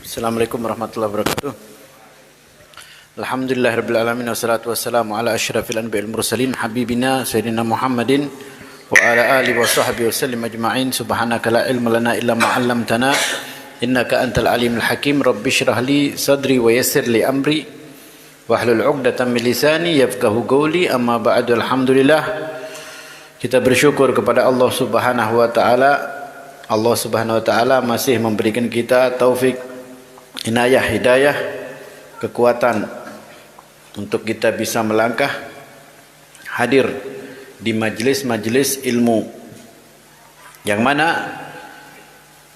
Assalamualaikum warahmatullahi wabarakatuh. Alhamdulillahirabbil alamin wassalatu wassalamu ala asyrafil anbiya'il mursalin habibina sayyidina Muhammadin wa ala alihi wa sahbihi wasallim ajma'in. Subhanaka la ilma lana illa ma 'allamtana innaka antal alimul hakim. Rabbi shrah li sadri wa yassir li amri wahlul 'uqdatam min lisani yafqahu qawli. Amma ba'du. Alhamdulillah, kita bersyukur kepada Allah Subhanahu wa taala. Allah Subhanahu wa taala masih memberikan kita taufik, inayah, hidayah, kekuatan untuk kita bisa melangkah hadir di majelis-majelis ilmu, yang mana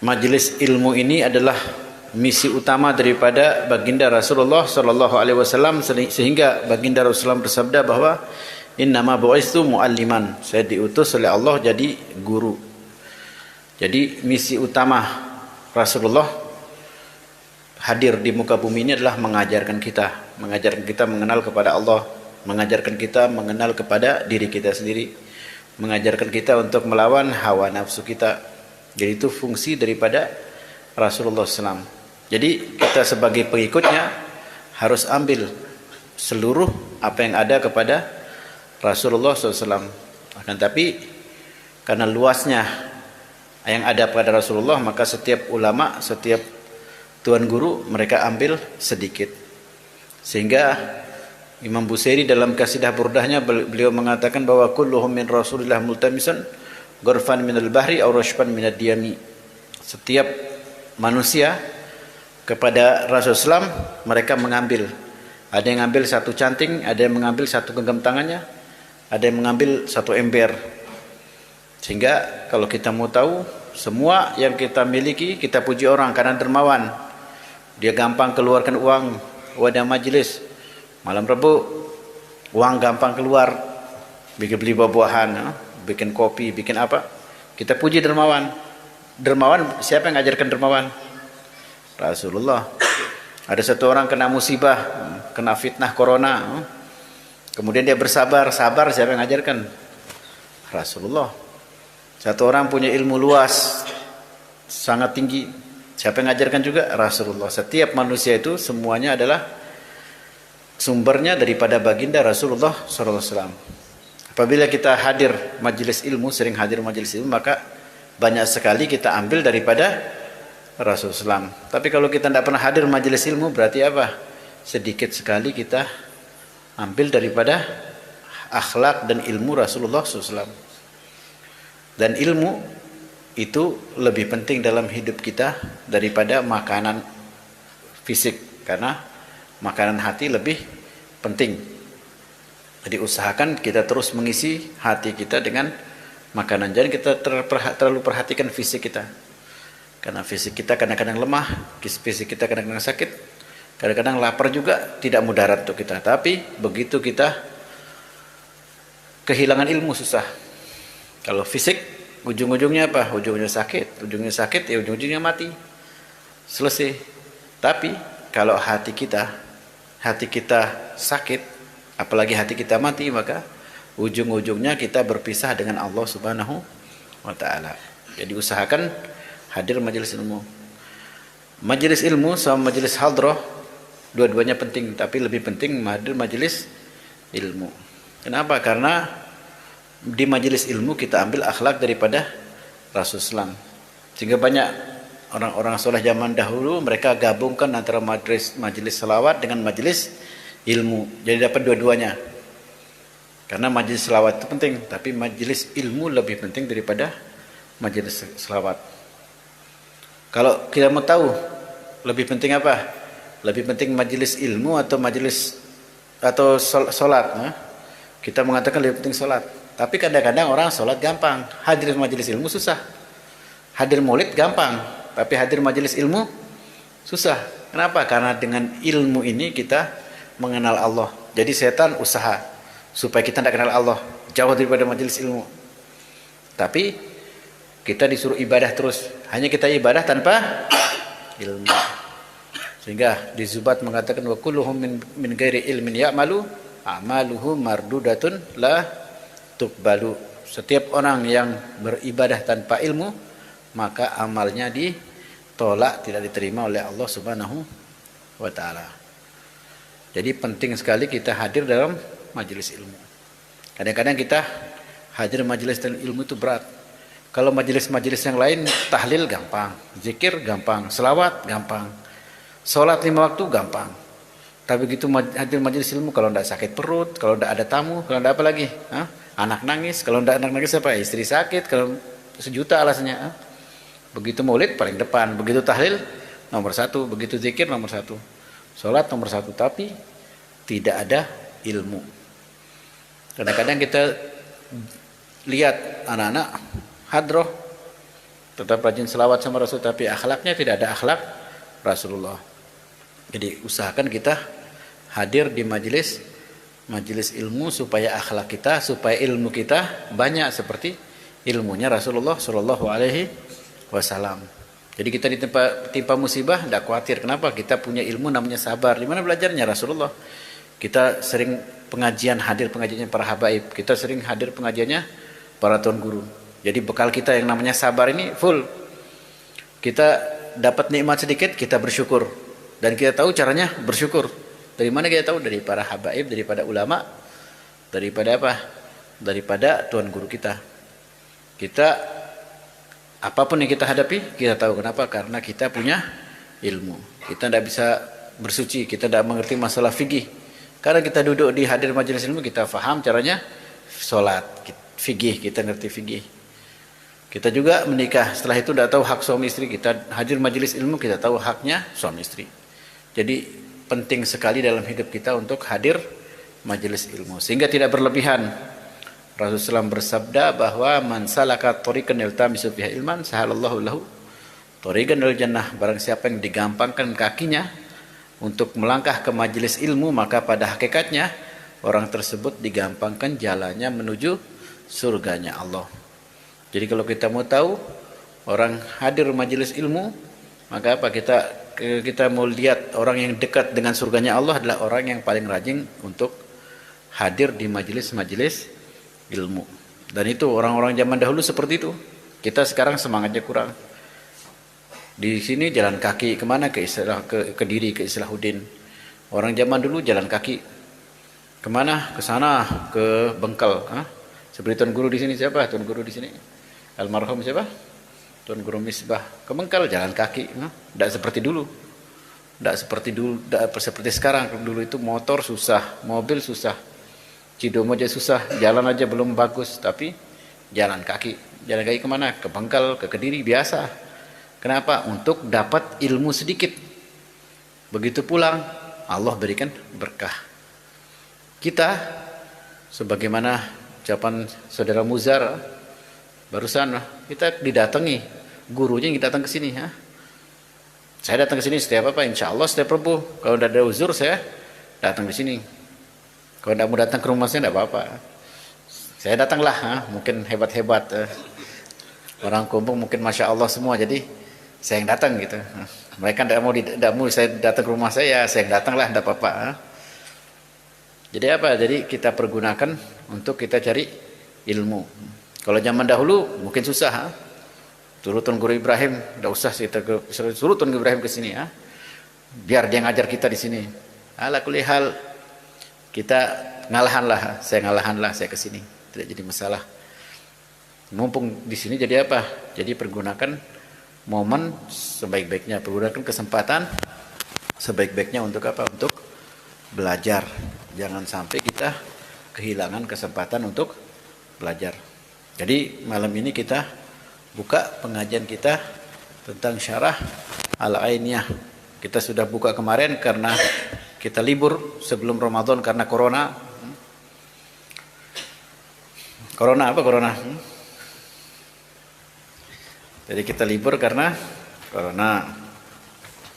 majelis ilmu ini adalah misi utama daripada baginda Rasulullah sallallahu alaihi wasallam, sehingga baginda Rasulullah bersabda bahwa innama bu'istu mualliman, saya diutus oleh Allah jadi guru. Jadi misi utama Rasulullah hadir di muka bumi ini adalah mengajarkan kita mengenal kepada Allah, mengajarkan kita mengenal kepada diri kita sendiri, mengajarkan kita untuk melawan hawa nafsu kita. Jadi itu fungsi daripada Rasulullah SAW. Jadi kita sebagai pengikutnya harus ambil seluruh apa yang ada kepada Rasulullah SAW. Akan tapi karena luasnya yang ada pada Rasulullah, maka setiap ulama, setiap tuan guru mereka ambil sedikit, sehingga Imam Busairi dalam Qasidah Burdahnya beliau mengatakan bahwa kulluhum min Rasulillah multamisan ghurfan minal bahri aw rashfan minad diyami. Setiap manusia kepada Rasulullah mereka mengambil, ada yang mengambil satu canting, ada yang mengambil satu genggam tangannya, ada yang mengambil satu ember. Sehingga kalau kita mau tahu, semua yang kita miliki kita puji orang karena dermawan. Dia gampang keluarkan uang wadah majelis. Malam Rebu uang gampang keluar, bikin beli buah-buahan, bikin kopi, bikin apa. Kita puji dermawan. Dermawan, siapa yang ngajarkan dermawan? Rasulullah. Ada satu orang kena musibah, kena fitnah corona, kemudian dia bersabar. Sabar, siapa yang ngajarkan? Rasulullah. Satu orang punya ilmu luas, sangat tinggi, siapa yang ngajarkan juga? Rasulullah. Setiap manusia itu semuanya adalah sumbernya daripada baginda Rasulullah SAW. Apabila kita hadir majelis ilmu, sering hadir majelis ilmu, maka banyak sekali kita ambil daripada Rasulullah SAW. Tapi kalau kita tidak pernah hadir majelis ilmu, berarti apa? Sedikit sekali kita ambil daripada akhlak dan ilmu Rasulullah SAW. Dan ilmu itu lebih penting dalam hidup kita daripada makanan fisik, karena makanan hati lebih penting. Jadi usahakan kita terus mengisi hati kita dengan makanan. Jangan kita terlalu perhatikan fisik kita, karena fisik kita kadang-kadang lemah, fisik kita kadang-kadang sakit, kadang-kadang lapar juga tidak mudarat untuk kita. Tapi begitu kita kehilangan ilmu, susah. Kalau fisik ujung-ujungnya apa? Ujungnya sakit ya ujung-ujungnya mati, selesai. Tapi kalau hati kita sakit, apalagi hati kita mati, maka ujung-ujungnya kita berpisah dengan Allah Subhanahu wa taala. Jadi usahakan hadir majelis ilmu. Majelis ilmu sama majelis hadrah dua-duanya penting, tapi lebih penting hadir majelis ilmu. Kenapa? Karena di majelis ilmu kita ambil akhlak daripada Rasulullah. Sehingga banyak orang-orang soleh zaman dahulu mereka gabungkan antara majelis selawat dengan majelis ilmu. Jadi dapat dua-duanya. Karena majelis selawat itu penting, tapi majelis ilmu lebih penting daripada majelis selawat. Kalau kita mau tahu lebih penting apa? Lebih penting majelis ilmu atau majelis atau solat? Kita mengatakan lebih penting solat. Tapi kadang-kadang orang sholat gampang, hadir majelis ilmu susah. Hadir maulid gampang, tapi hadir majelis ilmu susah. Kenapa? Karena dengan ilmu ini kita mengenal Allah. Jadi setan usaha supaya kita tidak kenal Allah, jauh daripada majelis ilmu. Tapi kita disuruh ibadah terus. Hanya kita ibadah tanpa ilmu. Sehingga di Zubat mengatakan wa kulluhum min ghairi ilmin ya'malu a'maluhu mardudatun la tuqbalu. Setiap orang yang beribadah tanpa ilmu, maka amalnya tolak, tidak diterima oleh Allah Subhanahu wa taala. Jadi penting sekali kita hadir dalam majelis ilmu. Kadang-kadang kita hadir majelis ilmu itu berat. Kalau majelis-majelis yang lain, tahlil gampang, zikir gampang, selawat gampang, sholat 5 waktu gampang. Tapi begitu hadir majelis ilmu, kalau tidak sakit perut, kalau tidak ada tamu, kalau tidak apa lagi? Anak nangis, kalau tidak anak nangis apa? Istri sakit, kalau sejuta alasannya. Begitu maulid paling depan, begitu tahlil nomor 1, begitu zikir nomor 1, sholat nomor 1, tapi tidak ada ilmu. Kadang-kadang kita lihat anak-anak hadroh tetap rajin selawat sama Rasul, tapi akhlaknya tidak ada akhlak Rasulullah. Jadi usahakan kita hadir di majelis ilmu supaya akhlak kita, supaya ilmu kita banyak seperti ilmunya Rasulullah Shallallahu Alaihi Wasallam. Jadi kita ditimpa musibah tidak khawatir. Kenapa? Kita punya ilmu namanya sabar. Di mana belajarnya Rasulullah? Kita sering hadir pengajiannya para habaib. Kita sering hadir pengajiannya para tuan guru. Jadi bekal kita yang namanya sabar ini full. Kita dapat nikmat sedikit, kita bersyukur. Dan kita tahu caranya bersyukur. Dari mana kita tahu? Dari para habaib, daripada ulama, daripada apa? Daripada tuan guru kita. Kita apapun yang kita hadapi, kita tahu kenapa? Karena kita punya ilmu. Kita tidak bisa bersuci, kita tidak mengerti masalah fikih. Karena kita duduk di hadir majelis ilmu, kita faham caranya sholat, fikih, kita ngerti fikih. Kita juga menikah, setelah itu tidak tahu hak suami istri, kita hadir majelis ilmu, kita tahu haknya suami istri. Jadi penting sekali dalam hidup kita untuk hadir majelis ilmu, sehingga tidak berlebihan. Rasulullah SAW bersabda bahwa man salaka thoriqan yaltamisu fihi ilman sahalallahu lahu thoriqan ilal jannah. Barang siapa yang digampangkan kakinya untuk melangkah ke majelis ilmu, maka pada hakikatnya orang tersebut digampangkan jalannya menuju surganya Allah. Jadi kalau kita mau tahu orang hadir majelis ilmu, maka apa? Kita mau lihat orang yang dekat dengan surganya Allah adalah orang yang paling rajin untuk hadir di majelis-majelis ilmu. Dan itu orang-orang zaman dahulu seperti itu. Kita sekarang semangatnya kurang. Di sini jalan kaki kemana? Ke Kediri, ke Islahuddin. Orang zaman dulu jalan kaki kemana? Ke sana, ke Bengkel. Seperti tuan guru di sini siapa? Tuan guru di sini almarhum siapa? Tuan guru Misbah. Ke Bengkel jalan kaki. Tidak seperti dulu. Tidak seperti sekarang. Dulu itu motor susah, mobil susah, Cidomo aja susah, jalan aja belum bagus, tapi jalan kaki. Jalan kaki kemana? Ke Bengkel, ke Kediri biasa. Kenapa? Untuk dapat ilmu sedikit. Begitu pulang, Allah berikan berkah. Kita, sebagaimana ucapan saudara Muzar barusan, kita didatangi gurunya yang datang ke sini. Saya datang ke sini setiap apa? Insya Allah setiap Rabu. Kalau tidak ada uzur saya datang di sini. Kalau tidak mau datang ke rumah saya tidak apa-apa. Saya datanglah, mungkin hebat-hebat. Orang Kumpung mungkin Masya Allah semua, jadi saya yang datang gitu. Mereka tidak mau saya datang ke rumah saya yang datanglah, tidak apa-apa. Jadi apa? Jadi kita pergunakan untuk kita cari ilmu. Kalau zaman dahulu mungkin susah. Suruh Tuan Guru Ibrahim, tidak usah suruh Tuan Guru Ibrahim ke sini. Biar dia ngajar kita di sini. Ala kulli hal, kita ngalahanlah, saya ke sini. Tidak jadi masalah. Mumpung di sini jadi apa? Jadi pergunakan momen sebaik-baiknya, pergunakan kesempatan sebaik-baiknya untuk apa? Untuk belajar. Jangan sampai kita kehilangan kesempatan untuk belajar. Jadi malam ini kita buka pengajian kita tentang syarah Al-Ainiyah. Kita sudah buka kemarin karena kita libur sebelum Ramadan karena corona. Corona apa corona? Jadi kita libur karena corona.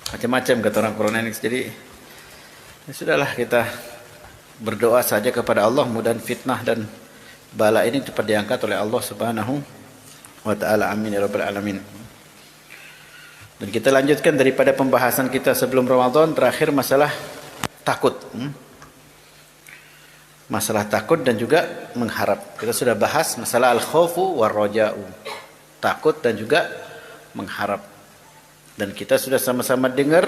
Macam-macam kata orang corona ini. Jadi ya sudahlah, kita berdoa saja kepada Allah, mudah-mudahan fitnah dan bala ini cepat diangkat oleh Allah Subhanahu wa taala. Amin ya rabbal alamin. Dan kita lanjutkan daripada pembahasan kita sebelum Ramadan, terakhir masalah takut. Masalah takut dan juga mengharap. Kita sudah bahas masalah al-khaufu war raja'u. Takut dan juga mengharap. Dan kita sudah sama-sama dengar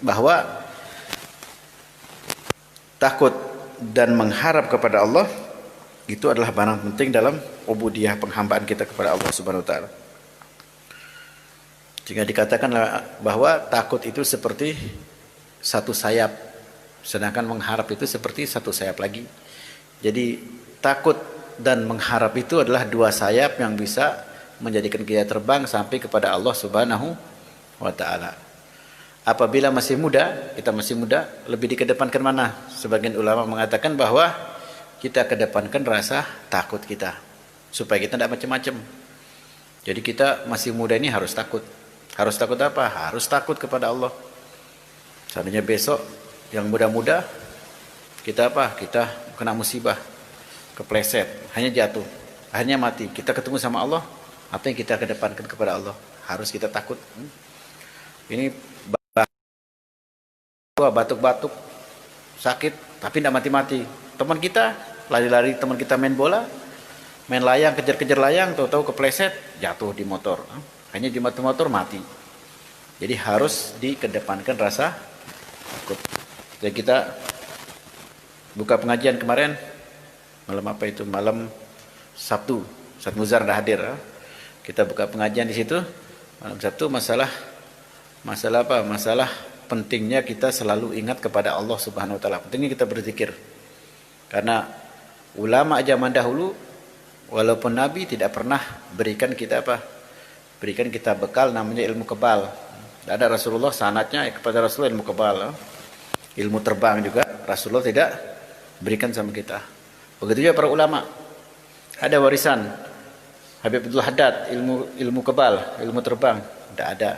bahwa takut dan mengharap kepada Allah itu adalah barang penting dalam ubudiyah, penghambaan kita kepada Allah Subhanahu wa taala. Sehingga dikatakanlah bahwa takut itu seperti satu sayap, sedangkan mengharap itu seperti satu sayap lagi. Jadi takut dan mengharap itu adalah dua sayap yang bisa menjadikan kita terbang sampai kepada Allah Subhanahu wa taala. Apabila masih muda, kita masih muda, lebih dikedepankan mana? Sebagian ulama mengatakan bahwa kita kedepankan rasa takut kita, supaya kita tidak macam-macam. Jadi kita masih muda ini harus takut. Harus takut apa? Harus takut kepada Allah. Seandainya besok yang muda-muda kita apa? Kita kena musibah, kepleset, hanya jatuh, hanya mati. Kita ketemu sama Allah, apa yang kita kedepankan kepada Allah? Harus kita takut. Ini batuk-batuk, sakit, tapi tidak mati-mati. Teman kita lari-lari, teman kita main bola, main layang, kejar-kejar layang, tahu-tahu kepleset, jatuh di motor. Hanya di motor mati. Jadi harus dikedepankan rasa takut. Jadi kita buka pengajian kemarin, malam apa itu? Malam Sabtu. Ustaz Muzar dah hadir. Kita buka pengajian di situ. Malam Sabtu masalah apa? Masalah pentingnya kita selalu ingat kepada Allah Subhanahu wa taala. Pentingnya kita berzikir. Karena ulama zaman dahulu walaupun nabi tidak pernah berikan kita apa? Berikan kita bekal namanya ilmu kebal. Tidak ada Rasulullah sanadnya kepada Rasulullah ilmu kebal. Ilmu terbang juga Rasulullah tidak berikan sama kita. Begitu juga para ulama. Ada warisan Habib Abdul Haddad ilmu kebal, ilmu terbang, tidak ada.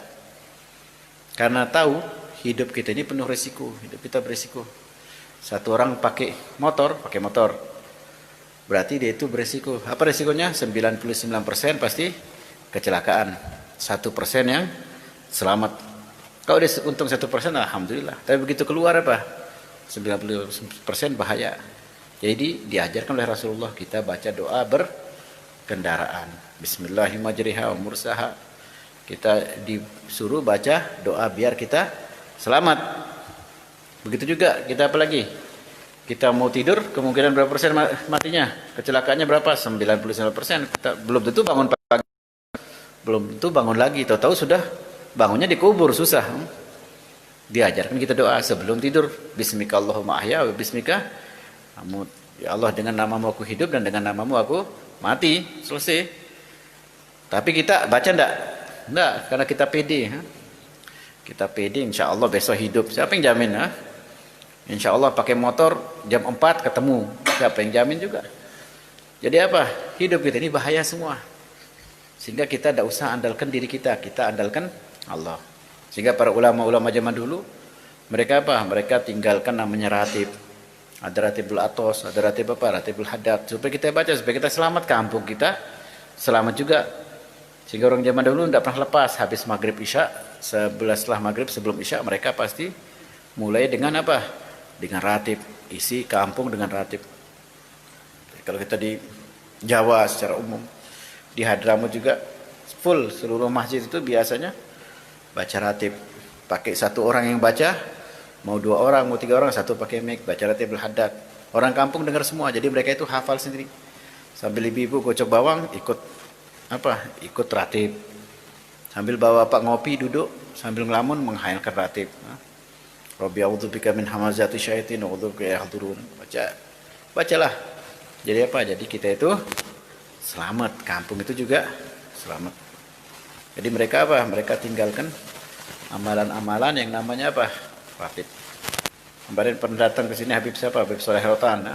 Karena tahu hidup kita ini penuh resiko, hidup kita beresiko. Satu orang pakai motor, berarti dia itu beresiko. Apa resikonya? 99% pasti kecelakaan. 1% yang selamat. Kalau dia untung 1%, alhamdulillah. Tapi begitu keluar apa? 90% bahaya. Jadi diajarkan oleh Rasulullah kita baca doa berkendaraan. Bismillahirrahmanirrahim wa mursaha. Kita disuruh baca doa biar kita selamat. Begitu juga kita apa lagi? Kita mau tidur, kemungkinan berapa persen matinya? Kecelakaannya berapa? 99%. Kita belum tentu bangun pagi. Belum tentu bangun lagi. Tahu-tahu sudah bangunnya dikubur, susah. Diajarkan kita doa sebelum tidur. Bismika Allahumma ahya wa bismika amut. Ya Allah, dengan namamu aku hidup dan dengan namamu aku mati. Selesai. Tapi kita baca enggak? Enggak, karena kita pede. Kita pede, insya Allah besok hidup. Siapa yang jamin? Insya Allah pakai motor jam 4 ketemu. Siapa yang jamin juga? Jadi apa? Hidup kita ini bahaya semua. Sehingga kita tidak usah andalkan diri kita. Kita andalkan Allah. Sehingga para ulama-ulama zaman dulu, mereka apa? Mereka tinggalkan namanya ratib. Ada ratibul atos, ada ratib apa? Ratibul haddad. Supaya kita baca, supaya kita selamat, kampung kita selamat juga. Sehingga orang zaman dulu tidak pernah lepas. Habis maghrib isya, setelah maghrib sebelum isya, mereka pasti mulai dengan apa? Dengan ratib. Isi kampung dengan ratib. Jadi, kalau kita di Jawa secara umum, di Hadramaut juga full, seluruh masjid itu biasanya baca ratib. Pakai satu orang yang baca, mau 2 orang, mau 3 orang, satu pakai mic, baca ratibul haddad. Orang kampung dengar semua, jadi mereka itu hafal sendiri. Sambil ibu-ibu gocok bawang, ikut ratib. Sambil bawa pak ngopi duduk sambil ngelamun menghayalkan ratib. Rabbi a'udzubika min hamazati syaitin wa a'udzubika yahdurun. Bacalah. Jadi apa? Jadi kita itu selamat, kampung itu juga selamat. Jadi mereka apa? Mereka tinggalkan amalan-amalan yang namanya apa? Ratib. Kemarin pernah datang ke sini Habib siapa? Habib Soleh Rotan.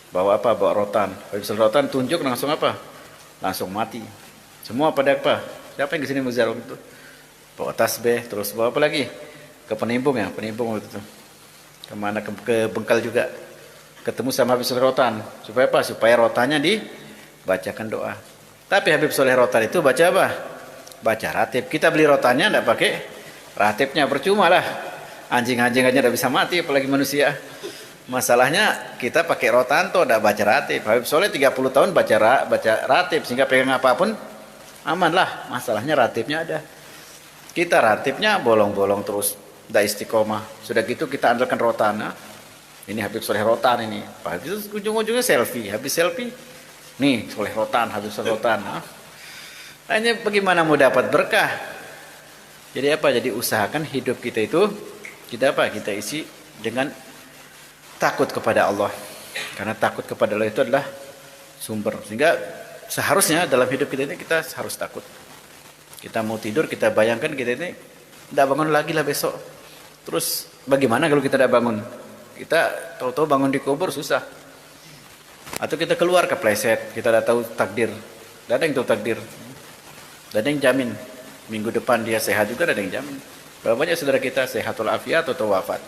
Bawa apa? Bawa rotan. Habib Soleh Rotan tunjuk langsung apa? Langsung mati. Semua pada apa? Siapa yang kesini Muzar waktu itu? Bawa tasbih, terus bawa apa lagi? Ke penimbung ya, penimbung waktu itu. Kemana? Ke Bengkal juga. Ketemu sama Habib Soleh Rotan. Supaya apa? Supaya rotannya dibacakan doa. Tapi Habib Soleh Rotan itu baca apa? Baca ratib. Kita beli rotannya tidak pakai ratibnya, percuma lah. Anjing-anjing aja tidak bisa mati, apalagi manusia. Masalahnya kita pakai rotanto, tidak baca ratib. Habib Soleh 30 tahun baca ratib, sehingga pegang apapun aman lah. Masalahnya ratibnya ada. Kita ratibnya bolong-bolong terus, tidak istiqomah. Sudah gitu kita andalkan rotan. Ini Habib Soleh Rotan ini. Habis ujung-ujungnya selfie. Habis selfie, nih Soleh Rotan, Habib Soleh Rotan. Hanya bagaimana mau dapat berkah? Jadi apa? Jadi usahakan hidup kita itu, kita apa? Kita isi dengan takut kepada Allah. Karena takut kepada Allah itu adalah sumber. Sehingga seharusnya dalam hidup kita ini kita harus takut. Kita mau tidur, kita bayangkan kita ini tidak bangun lagi lah besok. Terus bagaimana kalau kita tidak bangun? Kita tahu-tahu bangun di kubur susah. Atau kita keluar kepleset, kita tidak tahu takdir. Tidak ada yang tahu takdir. Tidak ada yang jamin. Minggu depan dia sehat juga, tidak ada yang jamin. Berapa banyak saudara kita sehat walafiat atau wafat.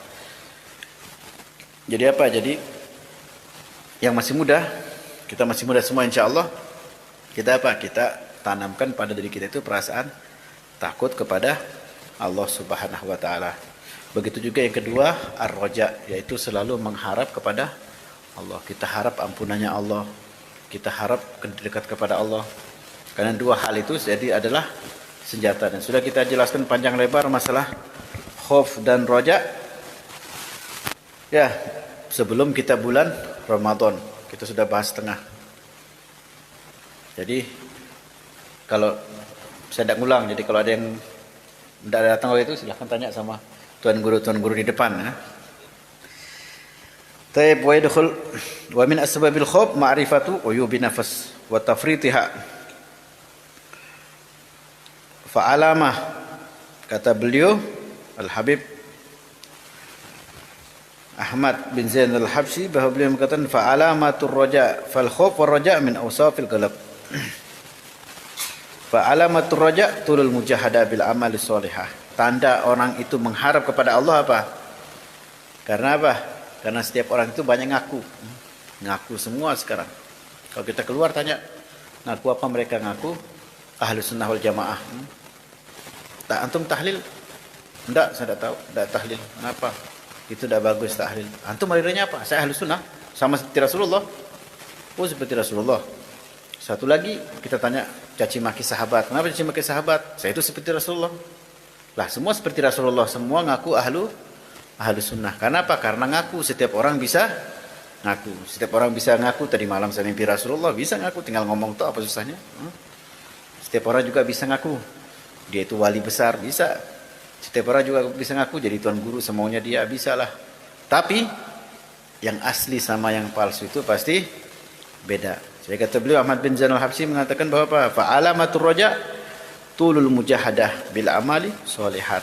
Jadi apa? Jadi yang masih muda, kita masih muda semua insya Allah. Kita apa? Kita tanamkan pada diri kita itu perasaan takut kepada Allah Subhanahu wa taala. Begitu juga yang kedua, ar-raja, yaitu selalu mengharap kepada Allah. Kita harap ampunannya Allah. Kita harap dekat kepada Allah. Karena dua hal itu jadi adalah senjata, dan sudah kita jelaskan panjang lebar masalah khauf dan raja. Ya, sebelum kita bulan Ramadan, kita sudah bahas setengah. Jadi kalau saya tidak ngulang, jadi kalau ada yang tidak datang waktu itu silahkan tanya sama tuan guru di depan. Taib wa yadkhul wa min asbabil khauf ma'rifatu uyubin nafas wa tafritiha. Fa'alamah, kata beliau Al-Habib Ahmad bin Zain Al-Habsyi, bahwa beliau mengatakan fa'alamatur raja fal khauf war raja min awsafil qalb. Fa'alamatur raja tulul mujahadah bil amali sholihah. Tanda orang itu mengharap kepada Allah apa? Karena apa? Karena setiap orang itu banyak ngaku. Ngaku semua sekarang. Kalau kita keluar tanya, ngaku apa mereka ngaku? Ahlus sunnah wal jamaah. Tak antum tahlil? Enggak, saya tidak tahu. Tidak tahlil. Kenapa? Itu tidak bagus tahlil. Antum marinya apa? Saya ahlus sunnah. Sama seperti Rasulullah. Oh, seperti Rasulullah. Satu lagi kita tanya, caci maki sahabat. Kenapa caci maki sahabat? Saya itu seperti Rasulullah. Lah semua seperti Rasulullah, semua ngaku ahlu sunnah. Karena apa? Karena ngaku. Setiap orang bisa ngaku. Setiap orang bisa ngaku. Tadi malam saya mimpi Rasulullah, bisa ngaku. Tinggal ngomong tuh apa susahnya? Setiap orang juga bisa ngaku. Dia itu wali besar, bisa. Setiap orang juga bisa ngaku jadi tuan guru semaunya dia, bisa lah. Tapi yang asli sama yang palsu itu pasti beda. Saya kata beliau Ahmad bin Zainal Habsyi mengatakan bahwa apa? Fa'alamatur raja tulul mujahadah bil amali sholihat.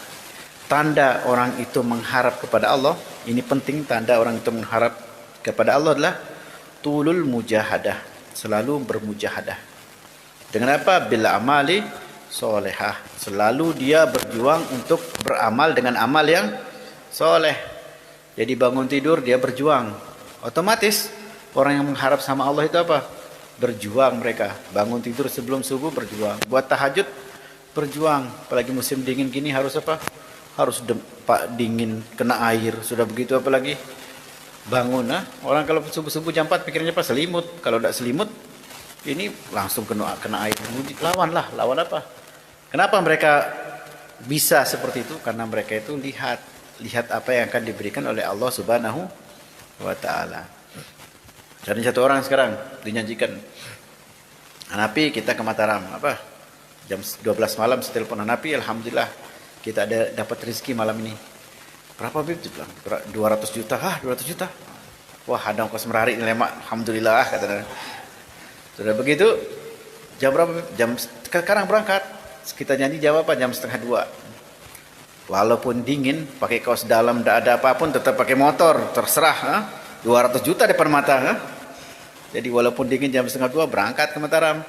Tanda orang itu mengharap kepada Allah, ini penting, tanda orang itu mengharap kepada Allah adalah tulul mujahadah, selalu bermujahadah. Dengan apa? Bil amali sholihah. Selalu dia berjuang untuk beramal dengan amal yang soleh. Jadi bangun tidur dia berjuang. Otomatis orang yang mengharap sama Allah itu apa? Berjuang mereka. Bangun tidur sebelum subuh berjuang. Buat tahajud berjuang. Apalagi musim dingin gini harus apa? Harus dingin, kena air. Sudah begitu apalagi bangun. Orang kalau subuh-subuh jam 4 pikirnya apa? Selimut. Kalau tidak selimut, ini langsung kena air. Lawan apa? Kenapa mereka bisa seperti itu? Karena mereka itu lihat apa yang akan diberikan oleh Allah Subhanahu wa taala. Jadi satu orang sekarang dinyanyikan Hanapi, kita ke Mataram, apa? Jam 12 malam saya telepon Hanapi, alhamdulillah kita ada dapat rezeki malam ini. Berapa Bib? Dia bilang 200 juta. 200 juta. Wah, ada ongkos merari ini lemak. Alhamdulillah katanya. Sudah begitu, jam berapa Bib? Jam sekarang berangkat. Kita nyanyi jam apa? Jam 1:30. Walaupun dingin, pakai kaos dalam, tidak ada apapun, tetap pakai motor, terserah. 200 juta depan mata. Jadi walaupun dingin jam 1:30 berangkat ke Mataram.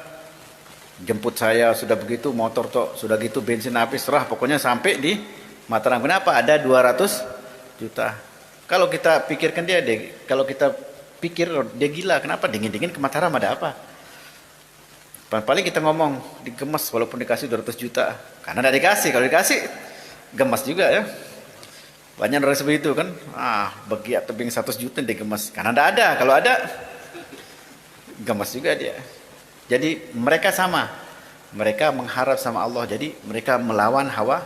Jemput saya, sudah begitu motor sudah gitu bensin habis, serah pokoknya sampai di Mataram. Kenapa? Ada 200 juta. Kalau kita pikirkan kalau kita pikir dia gila, kenapa dingin-dingin ke Mataram ada apa? Paling kita ngomong digemas walaupun dikasih 200 juta. Karena tidak dikasih, kalau dikasih gemas juga ya. Banyak orang seperti itu kan, bagi tebing 100 juta digemas. Karena tidak ada, kalau ada gemas juga dia. Jadi mereka sama, mereka mengharap sama Allah. Jadi mereka melawan hawa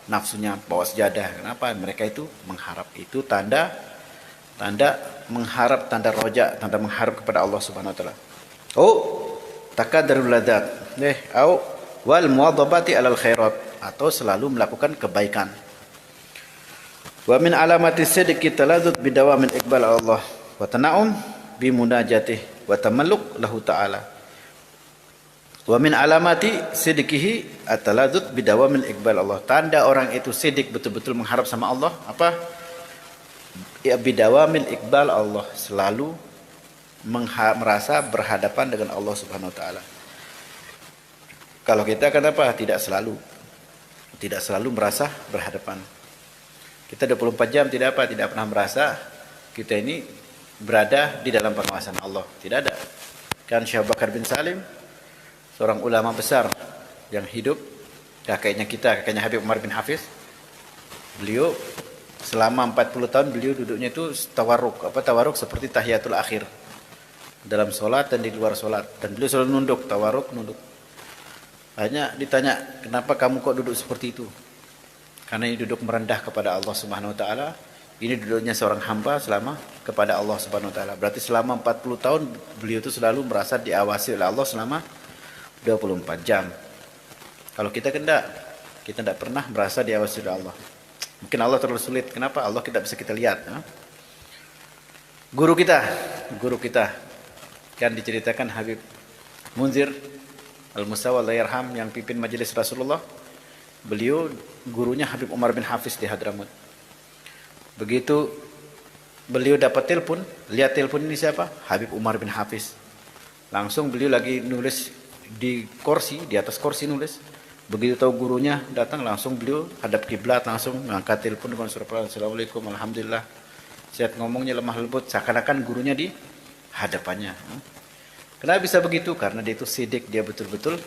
nafsunya bawa sejadah. Kenapa? Mereka itu mengharap. Itu tanda mengharap, tanda roja, tanda mengharap kepada Allah Subhanahu wa taala. Oh, takadarul ladat. Au wal muwadhabati alal khairat, atau selalu melakukan kebaikan. Wa min alamati sidqi taladzuz bidawamil iqbal Allah wa tana'um bi munajatih wa tamalluk lahu ta'ala. Wa min alamati sidqihi at-taladzuz bidawamil iqbal Allah. Tanda orang itu sidik, betul-betul mengharap sama Allah, apa? Ya bidawamil iqbal Allah, selalu merasa berhadapan dengan Allah Subhanahu wa taala. Kalau kita kenapa? Tidak selalu merasa berhadapan. Kita 24 jam tidak pernah merasa kita ini berada di dalam pengawasan Allah. Tidak ada. Kan Syekh Bakar bin Salim, seorang ulama besar yang hidup, kakeknya Habib Umar bin Hafiz. Beliau selama 40 tahun beliau duduknya itu tawarruk. Apa tawarruk? Seperti tahiyatul akhir. Dalam solat dan di luar solat. Dan beliau selalu nunduk, tawarruk, nunduk. Hanya ditanya, kenapa kamu kok duduk seperti itu? Karena ini duduk merendah kepada Allah Subhanahu wa taala. Ini duduknya seorang hamba selama kepada Allah Subhanahu wa taala. Berarti selama 40 tahun beliau itu selalu merasa diawasi oleh Allah selama 24 jam. Kalau kita tidak pernah merasa diawasi oleh Allah. Mungkin Allah terlalu sulit. Kenapa? Allah tidak bisa kita lihat. Guru kita kan diceritakan Habib Munzir Al-Musawa Allah yarham, yang pimpin majelis Rasulullah. Beliau gurunya Habib Umar bin Hafiz di Hadramut. Begitu beliau dapat telepon, lihat telepon ini siapa? Habib Umar bin Hafiz. Langsung beliau lagi nulis di atas kursi nulis. Begitu tahu gurunya datang, langsung beliau hadap kiblat, langsung mengangkat telepon dengan suara Assalamualaikum, alhamdulillah. Sihat ngomongnya lemah lembut, seakan-akan gurunya di hadapannya. Kenapa bisa begitu? Karena dia itu sidik, dia betul-betul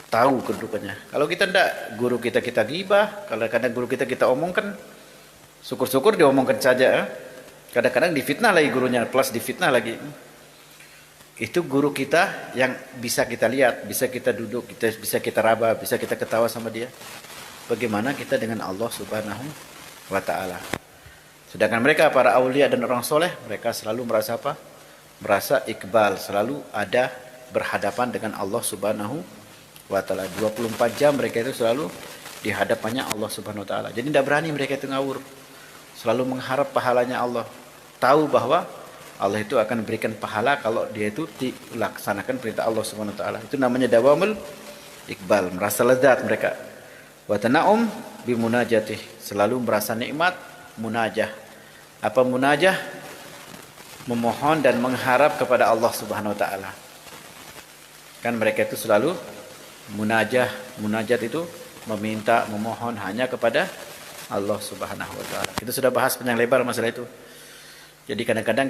tahu kedudukannya. Kalau kita tidak, guru kita gibah, kalau kadang guru kita omongkan, syukur-syukur diomongkan saja. Kadang-kadang difitnah lagi gurunya, plus difitnah lagi. Itu guru kita yang bisa kita lihat, bisa kita duduk, bisa kita raba, bisa kita ketawa sama dia. Bagaimana kita dengan Allah Subhanahu wa taala? Sedangkan mereka para aulia dan orang soleh, mereka selalu merasa apa? Merasa iqbal, selalu ada berhadapan dengan Allah Subhanahu wa taala. 24 jam mereka itu selalu di hadapannya Allah Subhanahu wa taala. Jadi tidak berani mereka itu ngawur. Selalu mengharap pahalanya Allah. Tahu bahwa Allah itu akan berikan pahala kalau dia itu dilaksanakan perintah Allah Subhanahu wa taala. Itu namanya dawamul iqbal, merasa lezat mereka. Wa tana'um bi munajatih, selalu merasa nikmat munajah. Apa munajah? Memohon dan mengharap kepada Allah Subhanahu wa taala. Kan mereka itu selalu munajat itu meminta, memohon hanya kepada Allah Subhanahu wa taala. Kita sudah bahas panjang lebar masalah itu. Jadi kadang-kadang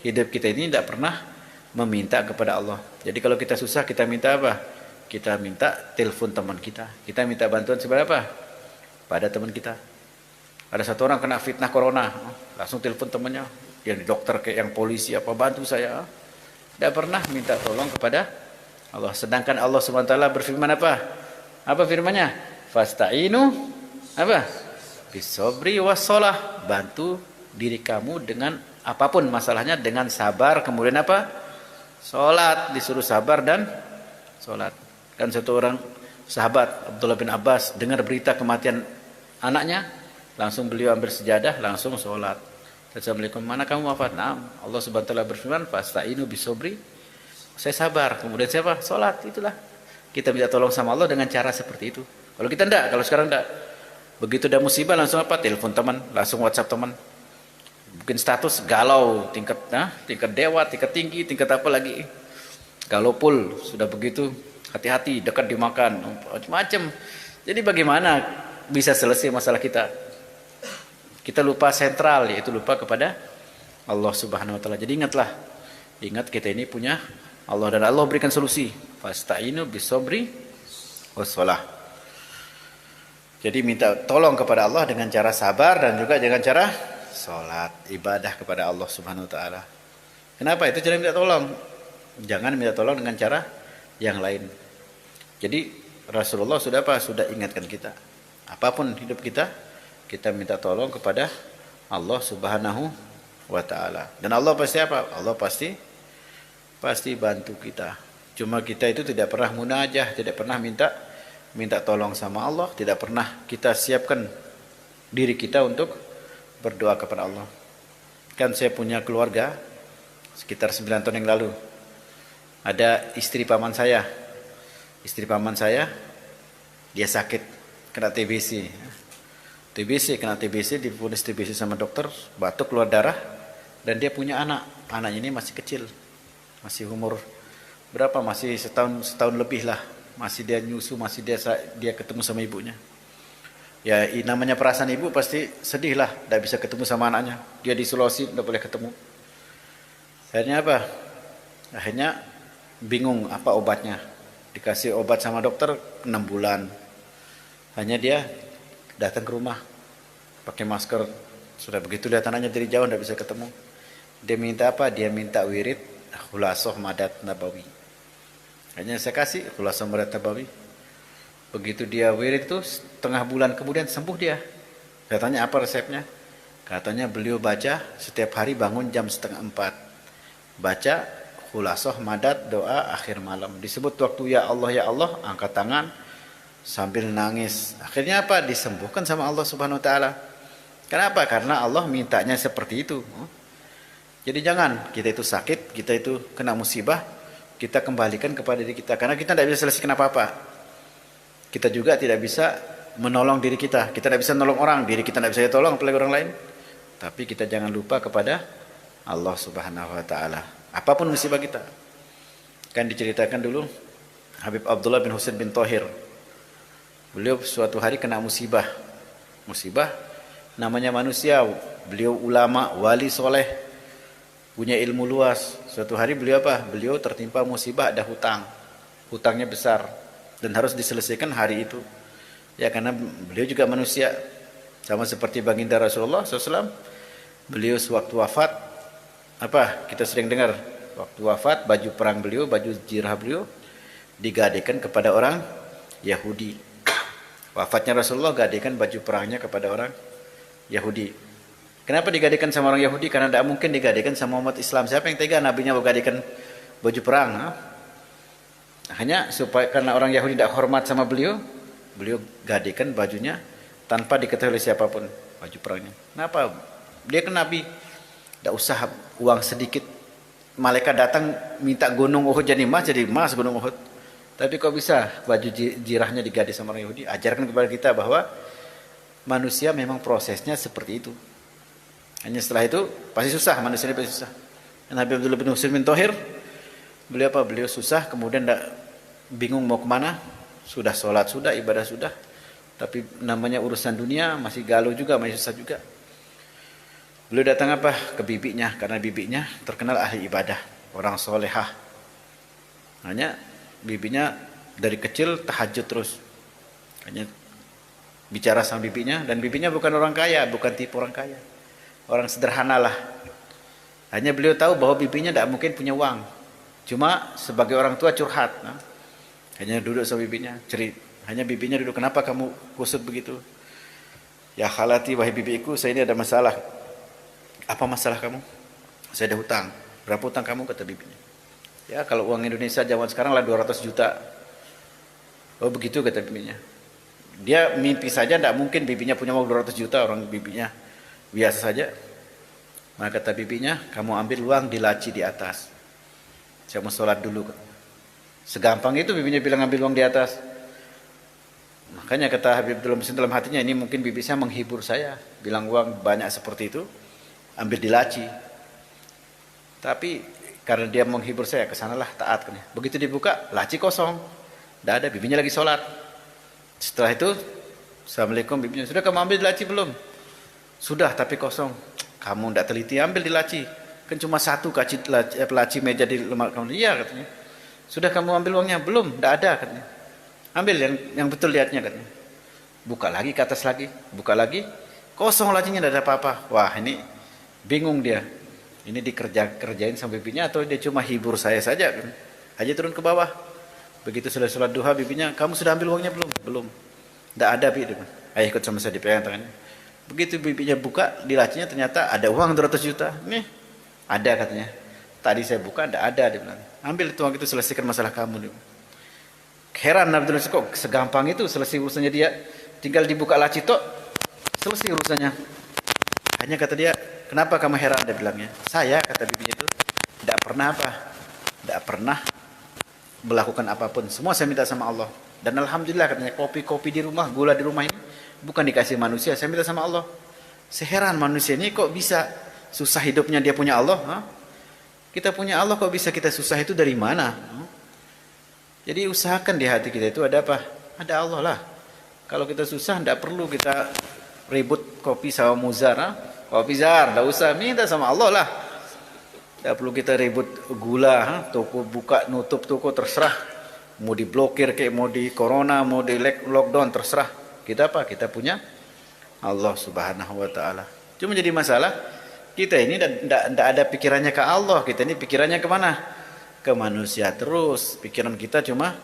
hidup kita ini tidak pernah meminta kepada Allah. Jadi kalau kita susah, kita minta apa? Kita minta telepon teman kita. Kita minta bantuan seperti apa? Pada teman kita. Ada satu orang kena fitnah corona, langsung telepon temannya, yang dokter kayak yang polisi, apa bantu saya. Tidak pernah minta tolong kepada Allah. Sedangkan Allah Subhanahu wa taala berfirman apa? Apa firman-Nya? Fasta'inu apa? Bisobri wassalah. Bantu diri kamu dengan apapun masalahnya dengan sabar, kemudian apa? Salat, disuruh sabar dan salat. Kan satu orang sahabat Abdullah bin Abbas dengar berita kematian anaknya, langsung beliau ambil sejadah, langsung salat. Assalamualaikum, mana kamu wafat? Nah, Allah Subhanahu wa taala berfirman, "Fasta'inu bisobri." Saya sabar, kemudian siapa? Salat. Itulah. Kita minta tolong sama Allah dengan cara seperti itu. Kalau kita enggak, kalau sekarang enggak. Begitu ada musibah langsung apa? Telepon teman, langsung WhatsApp teman. Bikin status galau, tingkat dewa, tingkat tinggi, tingkat apa lagi. Galau pul, sudah begitu, hati-hati, dekat dimakan, macam-macam. Jadi bagaimana bisa selesai masalah kita? Kita lupa sentral, yaitu lupa kepada Allah Subhanahu wa taala. Jadi ingat kita ini punya Allah, dan Allah berikan solusi. Fasta'inu bisobri wassalah. Jadi minta tolong kepada Allah dengan cara sabar dan juga dengan cara salat, ibadah kepada Allah Subhanahu wa taala. Kenapa? Itu cara minta tolong. Jangan minta tolong dengan cara yang lain. Jadi Rasulullah sudah ingatkan kita. Apapun hidup kita, kita minta tolong kepada Allah Subhanahu wa taala. Dan Allah pasti apa? Allah pasti bantu kita. Cuma kita itu tidak pernah munajah, tidak pernah minta tolong sama Allah, tidak pernah kita siapkan diri kita untuk berdoa kepada Allah. Kan saya punya keluarga sekitar 9 tahun yang lalu. Ada istri paman saya. Istri paman saya dia sakit, kena TBC. Kena TBC, divonis TBC sama dokter, batuk keluar darah, dan dia punya anak. Anaknya ini masih kecil. Masih umur berapa? Masih setahun lebih lah. Masih dia nyusu, masih dia ketemu sama ibunya. Ya namanya perasaan ibu pasti sedih lah, tidak bisa ketemu sama anaknya. Dia di Sulawesi, tidak boleh ketemu. Akhirnya apa? Akhirnya bingung apa obatnya. Dikasih obat sama dokter 6 bulan. Hanya dia datang ke rumah pakai masker. Sudah begitu lihat anaknya dari jauh, tidak bisa ketemu. Dia minta apa? Dia minta wirid Khulasoh Madat Nabawi. Hanya saya kasih Khulasoh Madat Nabawi. Begitu dia wirid itu, setengah bulan kemudian sembuh dia. Saya tanya apa resepnya? Katanya beliau baca setiap hari bangun jam 3:30. Baca Khulasoh Madat doa akhir malam. Disebut waktu ya Allah, angkat tangan sambil nangis. Akhirnya apa? Disembuhkan sama Allah Subhanahu wa taala. Kenapa? Karena Allah mintanya seperti itu. Jadi jangan kita itu sakit, kita itu kena musibah, kita kembalikan kepada diri kita. Karena kita tidak bisa selesaikan apa-apa. Kita juga tidak bisa menolong diri kita. Kita tidak bisa menolong orang, diri kita tidak bisa tolong apalagi orang lain. Tapi kita jangan lupa kepada Allah Subhanahu wa taala. Apapun musibah kita. Kan diceritakan dulu Habib Abdullah bin Husain bin Thohir. Beliau suatu hari kena musibah. Musibah namanya manusia. Beliau ulama, wali soleh, punya ilmu luas. Suatu hari beliau apa? Beliau tertimpa musibah, ada hutang. Hutangnya besar dan harus diselesaikan hari itu. Ya karena beliau juga manusia. Sama seperti baginda Rasulullah SAW. Beliau sewaktu wafat, apa kita sering dengar, waktu wafat baju perang beliau, baju jirah beliau digadaikan kepada orang Yahudi. Wafatnya Rasulullah, gadaikan baju perangnya kepada orang Yahudi. Kenapa digadaikan sama orang Yahudi? Karena tidak mungkin digadaikan sama umat Islam. Siapa yang tega nabinya mau gadaikan baju perang? Hanya supaya karena orang Yahudi tidak hormat sama beliau, beliau gadaikan bajunya tanpa diketahui oleh siapapun baju perangnya. Kenapa? Dia kan nabi, tidak usah uang sedikit. Malaikat datang minta gunung Uhud jadi emas gunung Uhud. Tapi kok bisa baju jirahnya digadai sama orang Yahudi? Ajarkan kepada kita bahwa manusia memang prosesnya seperti itu. Hanya setelah itu pasti susah, manusia ini pasti susah. Nabi Abdullah bin Husain bin Thohir, beliau apa? Beliau susah, kemudian bingung mau kemana. Sudah sholat, sudah ibadah sudah, tapi namanya urusan dunia masih galau juga, masih susah juga. Beliau datang apa? Ke bibinya, karena bibinya terkenal ahli ibadah, orang solehah. Hanya bibinya dari kecil tahajud terus. Hanya bicara sama bibinya, dan bibinya bukan orang kaya, bukan tipe orang kaya, orang sederhana lah. Hanya beliau tahu bahwa bibinya tidak mungkin punya uang. Cuma sebagai orang tua curhat. Hanya duduk sama bibinya, hanya bibinya duduk, kenapa kamu kusut begitu? Ya khalati, wahai bibiku, saya ini ada masalah. Apa masalah kamu? Saya ada hutang. Berapa hutang kamu? Kata bibinya. Ya kalau uang Indonesia zaman sekarang lah 200 juta. Oh begitu kata bibinya. Dia mimpi saja tidak mungkin bibinya punya uang 200 juta, orang bibinya biasa saja. Maka kata bibinya, kamu ambil uang di laci di atas. Saya mau sholat dulu. Segampang itu bibinya bilang ambil uang di atas. Makanya kata Habib Abdullah dalam hatinya, ini mungkin bibi saya menghibur saya. Bilang uang banyak seperti itu, ambil di laci. Tapi karena dia menghibur saya, kesanalah taat. Begitu dibuka, laci kosong. Tidak ada, bibinya lagi sholat. Setelah itu, Assalamualaikum, bibinya, sudah kamu ambil di laci belum? Sudah, tapi kosong. Kamu tidak teliti, ambil di laci. Kan cuma satu laci meja di lemari kamu. Iya katanya. Sudah kamu ambil uangnya? Belum, tidak ada katanya. Ambil yang betul lihatnya katanya. Buka lagi ke atas lagi, buka lagi, kosong lacinya, tidak ada apa-apa. Wah ini bingung dia. Ini dikerjain sama bibinya atau dia cuma hibur saya saja kan? Aja turun ke bawah. Begitu selesai sholat duha, bibinya, kamu sudah ambil uangnya belum? Belum. Tidak ada, bibi. Ayah ikut sama saya dipegang tangannya. Begitu bibinya buka, di lacinya ternyata ada uang 200 juta. Nih, ada katanya. Tadi saya buka, tidak ada, dia bilang. Ambil itu uang itu, selesaikan masalah kamu. Dia. Heran Nabi Tuhan, kok segampang itu selesai urusannya dia. Tinggal dibuka laci tok, selesai urusannya. Hanya kata dia, kenapa kamu heran? Dia bilangnya. Saya, kata bibinya itu, tidak pernah apa? Tidak pernah melakukan apapun. Semua saya minta sama Allah. Dan alhamdulillah katanya, kopi-kopi di rumah, gula di rumah ini, bukan dikasih manusia, saya minta sama Allah. Seheran manusia ini kok bisa susah hidupnya dia punya Allah. Kita punya Allah kok bisa kita susah itu dari mana? Jadi usahakan di hati kita itu ada apa? Ada Allah lah. Kalau kita susah tidak perlu kita ribut kopi sama muzar. Kopi zar, tidak usah, minta sama Allah lah. Tidak perlu kita ribut gula, toko buka nutup toko terserah. Mau diblokir kayak mau di corona, mau di lockdown terserah. Kita apa? Kita punya Allah Subhanahu wa taala. Cuma jadi masalah kita ini tidak ada pikirannya ke Allah, kita ini pikirannya kemana? Ke manusia terus. Pikiran kita cuma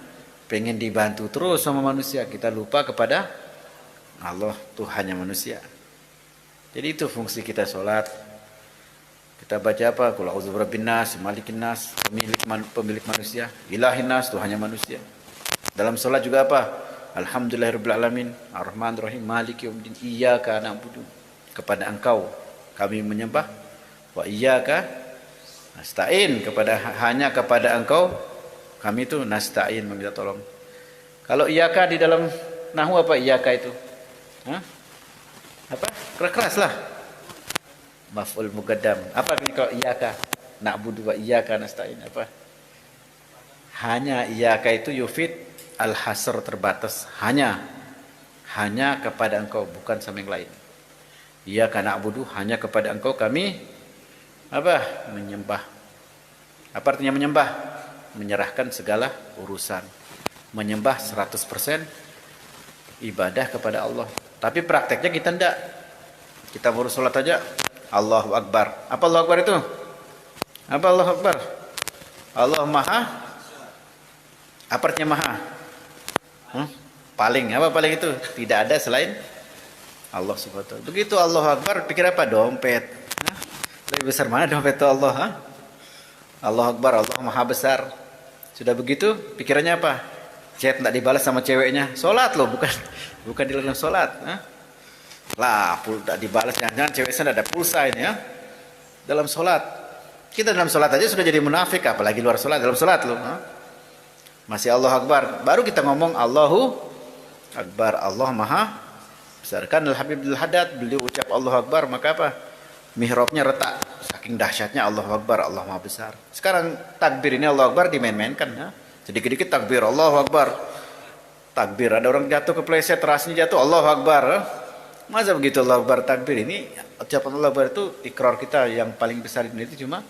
pengen dibantu terus sama manusia. Kita lupa kepada Allah, Tuhannya manusia. Jadi itu fungsi kita sholat. Kita baca apa? Qul a'udzu birabbin nas, malikin nas, pemilik manusia, ilahin nas, Tuhannya manusia. Dalam sholat juga apa? Alhamdulillahirabbil alamin, arrahmanir rahim, maliki yaumiddin, iyyaka na'budu. Kepada Engkau kami menyembah, wa iyyaka nasta'in, hanya kepada Engkau kami itu nasta'in, meminta tolong. Kalau iyyaka di dalam nahwu apa iyyaka itu? Apa? Keras lah. Maf'ul muqaddam. Apa kalau iyyaka na'budu wa iyyaka nasta'in? Apa? Hanya iyyaka itu yufid al-hasr, terbatas. Hanya kepada Engkau, bukan sama yang lain. Iyyaka na'budu, hanya kepada Engkau kami apa? Menyembah. Apa artinya menyembah? Menyerahkan segala urusan. Menyembah 100% ibadah kepada Allah. Tapi prakteknya kita tidak. Kita baru sholat aja Allahu Akbar. Apa Allahu Akbar itu? Apa Allahu Akbar? Allah Maha. Apa artinya Maha? Paling. Apa paling itu? Tidak ada selain Allah Subhanahu wa taala. Begitu Allahu Akbar, pikir apa? Dompet. Lebih besar mana dompet itu Allah? Allahu Akbar, Allah Maha besar. Sudah begitu, pikirannya apa? Chat tidak dibalas sama ceweknya. Sholat loh, bukan di dalam sholat. Lah, tidak dibalas, jangan-jangan cewek saya ada pulsa ini ya. Dalam sholat. Kita dalam sholat aja sudah jadi munafik, apalagi luar sholat. Dalam sholat loh. Masih Allahu Akbar. Baru kita ngomong Allahu Akbar, Allah Maha besar. Kan Al-Habib Al-Haddad, beliau ucap Allahu Akbar, maka apa? Mihrabnya retak. Saking dahsyatnya Allahu Akbar, Allah Maha besar. Sekarang takbir ini Allahu Akbar dimain-mainkan. Ya. Sedikit-dikit takbir, Allahu Akbar. Takbir, ada orang jatuh kepleset, terasnya jatuh, Allahu Akbar. Masa begitu Allahu Akbar takbir ini? Ucapan Allahu Akbar itu ikrar kita yang paling besar di dunia itu cuma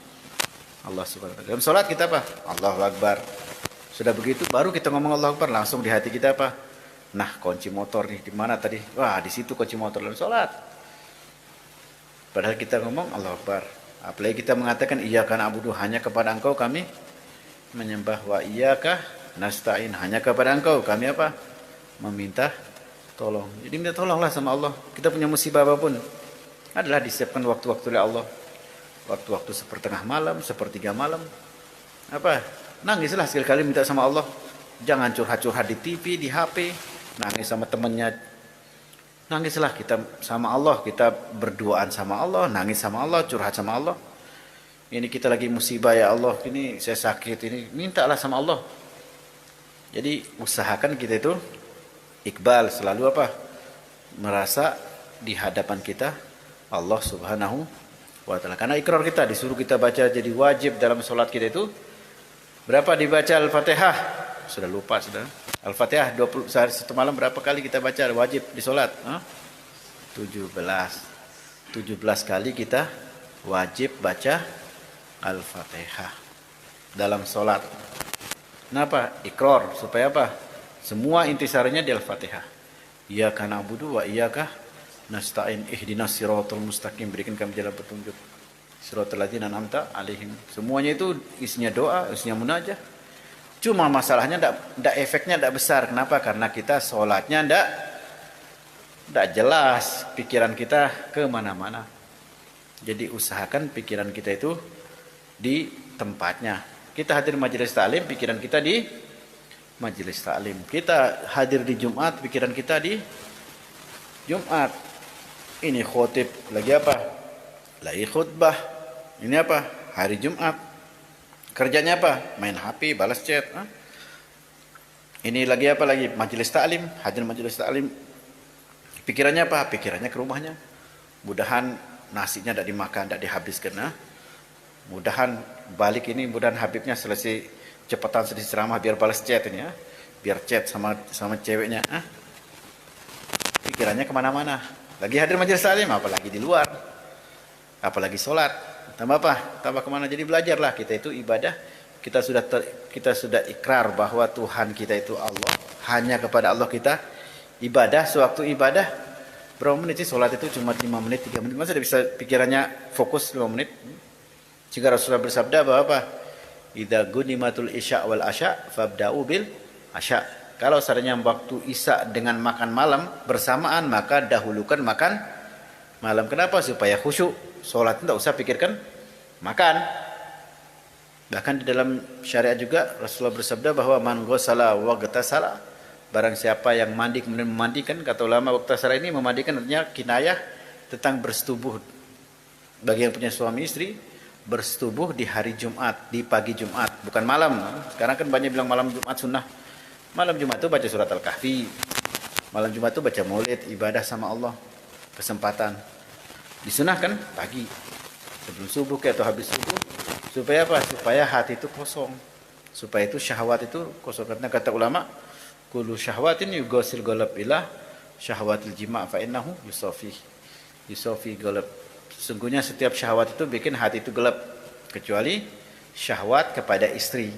Allah Subhanahu wa taala. Dalam salat kita apa? Allahu Akbar. Sudah begitu baru kita ngomong Allahu Akbar, langsung di hati kita apa? Nah, kunci motor nih di mana tadi? Wah, di situ kunci motor dalam salat. Padahal kita ngomong Allahu Akbar. Apalagi kita mengatakan iyyaka na'budu, hanya kepada Engkau kami menyembah, wa iyyaka nasta'in, hanya kepada Engkau kami apa? Meminta tolong. Jadi minta tolonglah sama Allah. Kita punya musibah apapun adalah disiapkan waktu-waktu oleh Allah. Waktu-waktu sepertengah malam, sepertiga malam. Apa? Nangislah sekali-kali minta sama Allah. Jangan curhat-curhat di TV, di HP. Nangis sama temannya. Nangislah kita sama Allah. Kita berduaan sama Allah. Nangis sama Allah. Curhat sama Allah. Ini kita lagi musibah ya Allah. Ini saya sakit. Ini mintalah sama Allah. Jadi usahakan kita itu Iqbal, selalu apa? Merasa di hadapan kita Allah Subhanahu wa taala. Karena ikrar kita disuruh kita baca, jadi wajib dalam sholat kita itu berapa dibaca Al-Fatihah? Sudah lupa sudah. Al-Fatihah 20 sehari satu malam berapa kali kita baca wajib di sholat? 17. 17 kali kita wajib baca Al-Fatihah dalam sholat. Kenapa? Ikrar supaya apa? Semua intisarinya di Al-Fatihah. Iyyaka na'budu wa iyyaka nasta'in, ihdinas siratal mustaqim, berikan kami jalan petunjuk, siratal ladzina an'amta alaihim. Semuanya itu isinya doa, isinya munajat. Cuma masalahnya efeknya tidak besar. Kenapa? Karena kita sholatnya Tidak jelas pikiran kita kemana-mana. Jadi usahakan pikiran kita itu di tempatnya. Kita hadir majelis taklim, pikiran kita di majelis taklim. Kita hadir di Jumat, pikiran kita di Jumat. Ini khotib lagi apa? Lagi khutbah. Ini apa? Hari Jumat. Kerjanya apa? Main HP, balas chat. Ini lagi apa lagi? Majelis taklim, hadir majelis taklim. Pikirannya apa? Pikirannya ke rumahnya. Mudahan nasinya tidak dimakan, tidak dihabiskan. Mudahan balik ini, mudahan Habibnya selesai cepatan sedih ceramah biar balas chat ini ya. Biar chat sama ceweknya. Pikirannya kemana-mana. Lagi hadir majelis taklim, apalagi di luar. Apalagi sholat. Tambah apa? Tambah kemana? Jadi belajarlah kita itu ibadah. Kita sudah ikrar bahwa Tuhan kita itu Allah. Hanya kepada Allah kita ibadah. Sewaktu ibadah berapa menit sih sholat itu? Cuma 5 menit, 3 menit. Masa dia bisa pikirannya fokus 5 menit? Jika Rasulullah bersabda bahwa apa? Idza gunimatul isya wal asya fabda'u bil asya. Kalau seandainya waktu isya dengan makan malam bersamaan, maka dahulukan makan malam. Kenapa? Supaya khusyuk. Sholat tidak usah pikirkan makan. Bahkan di dalam syariat juga Rasulullah bersabda bahwa man ghassala wa ghatasala, barang siapa yang mandi kemudian memandikan, kata ulama ghatasala ini memandikan artinya kinayah tentang bersetubuh. Bagi yang punya suami istri, bersetubuh di hari Jumat, di pagi Jumat, bukan malam. Sekarang kan banyak bilang malam Jumat sunnah. Malam Jumat itu baca surat Al-Kahfi. Malam Jumat itu baca maulid, ibadah sama Allah. Kesempatan. Disunahkan pagi. Sebelum subuh atau habis subuh. Supaya apa? Supaya hati itu kosong. Supaya itu syahwat itu kosong. Karena kata ulama, kullu syahwatin yugosil golab ilah syahwatil jima' fa'innahu yusofi golab. Sesungguhnya setiap syahwat itu bikin hati itu gelap. Kecuali syahwat kepada istri.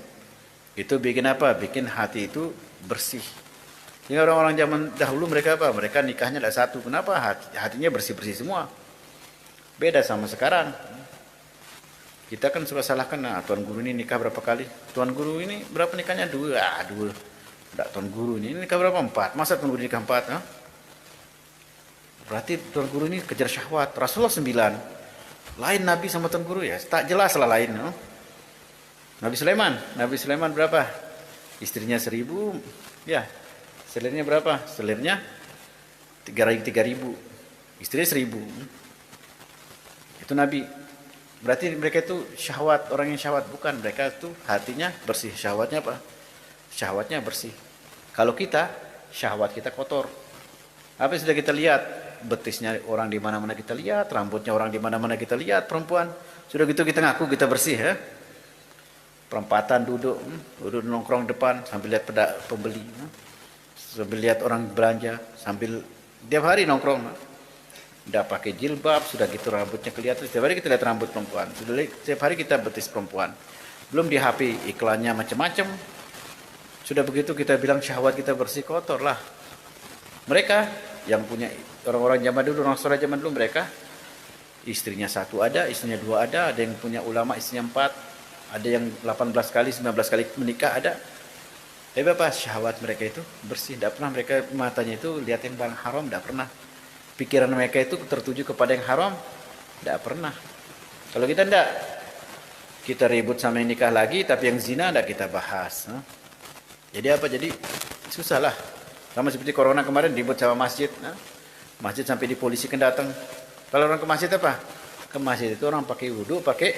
Itu bikin apa? Bikin hati itu bersih. Jadi orang-orang zaman dahulu mereka apa? Mereka nikahnya ada satu. Kenapa? Hatinya bersih-bersih semua. Beda sama sekarang. Kita kan suka salahkan, nah tuan guru ini nikah berapa kali? Tuan guru ini berapa nikahnya? 2. 2. Tidak, tuan guru ini nikah berapa? 4. Masa tuan guru nikah 4? Berarti tuan guru ini kejar syahwat. Rasulullah 9. Lain Nabi sama tuan guru ya? Tak jelas lah lain. Nabi Sulaiman berapa? Istrinya 1000. Ya. Selirnya berapa? Selirnya 3.000. Istrinya 1000. Itu Nabi. Berarti mereka itu syahwat, orang yang syahwat. Bukan, mereka itu hatinya bersih. Syahwatnya apa? Syahwatnya bersih. Kalau kita, syahwat kita kotor. Apa yang sudah kita lihat? Betisnya orang di mana-mana kita lihat, rambutnya orang di mana-mana kita lihat, perempuan. Sudah gitu kita ngaku kita bersih ya. Perempatan duduk nongkrong depan sambil lihat pembeli. Sambil lihat orang belanja, sambil tiap hari nongkrong. Udah pakai jilbab, sudah gitu rambutnya kelihatan. Setiap hari kita lihat rambut perempuan. Setiap hari kita betis perempuan. Belum di HP iklannya macam-macam. Sudah begitu kita bilang syahwat kita bersih, kotor lah. Mereka yang punya orang-orang zaman dulu, orang soleh zaman dulu, mereka istrinya 1 ada, istrinya 2 ada yang punya ulama istrinya 4, ada yang 18 kali, 19 kali menikah ada. Tapi apa? Syahwat mereka itu bersih. Tidak pernah mereka matanya itu lihat yang barang haram, tidak pernah. Pikiran mereka itu tertuju kepada yang haram, tidak pernah. Kalau kita tidak, kita ribut sama yang nikah lagi, tapi yang zina tidak kita bahas. Jadi apa? Jadi susah lah. Sama seperti corona kemarin ribut sama masjid. Masjid sampai dipolisikan datang. Kalau orang ke masjid apa? Ke masjid itu orang pakai wudhu, pakai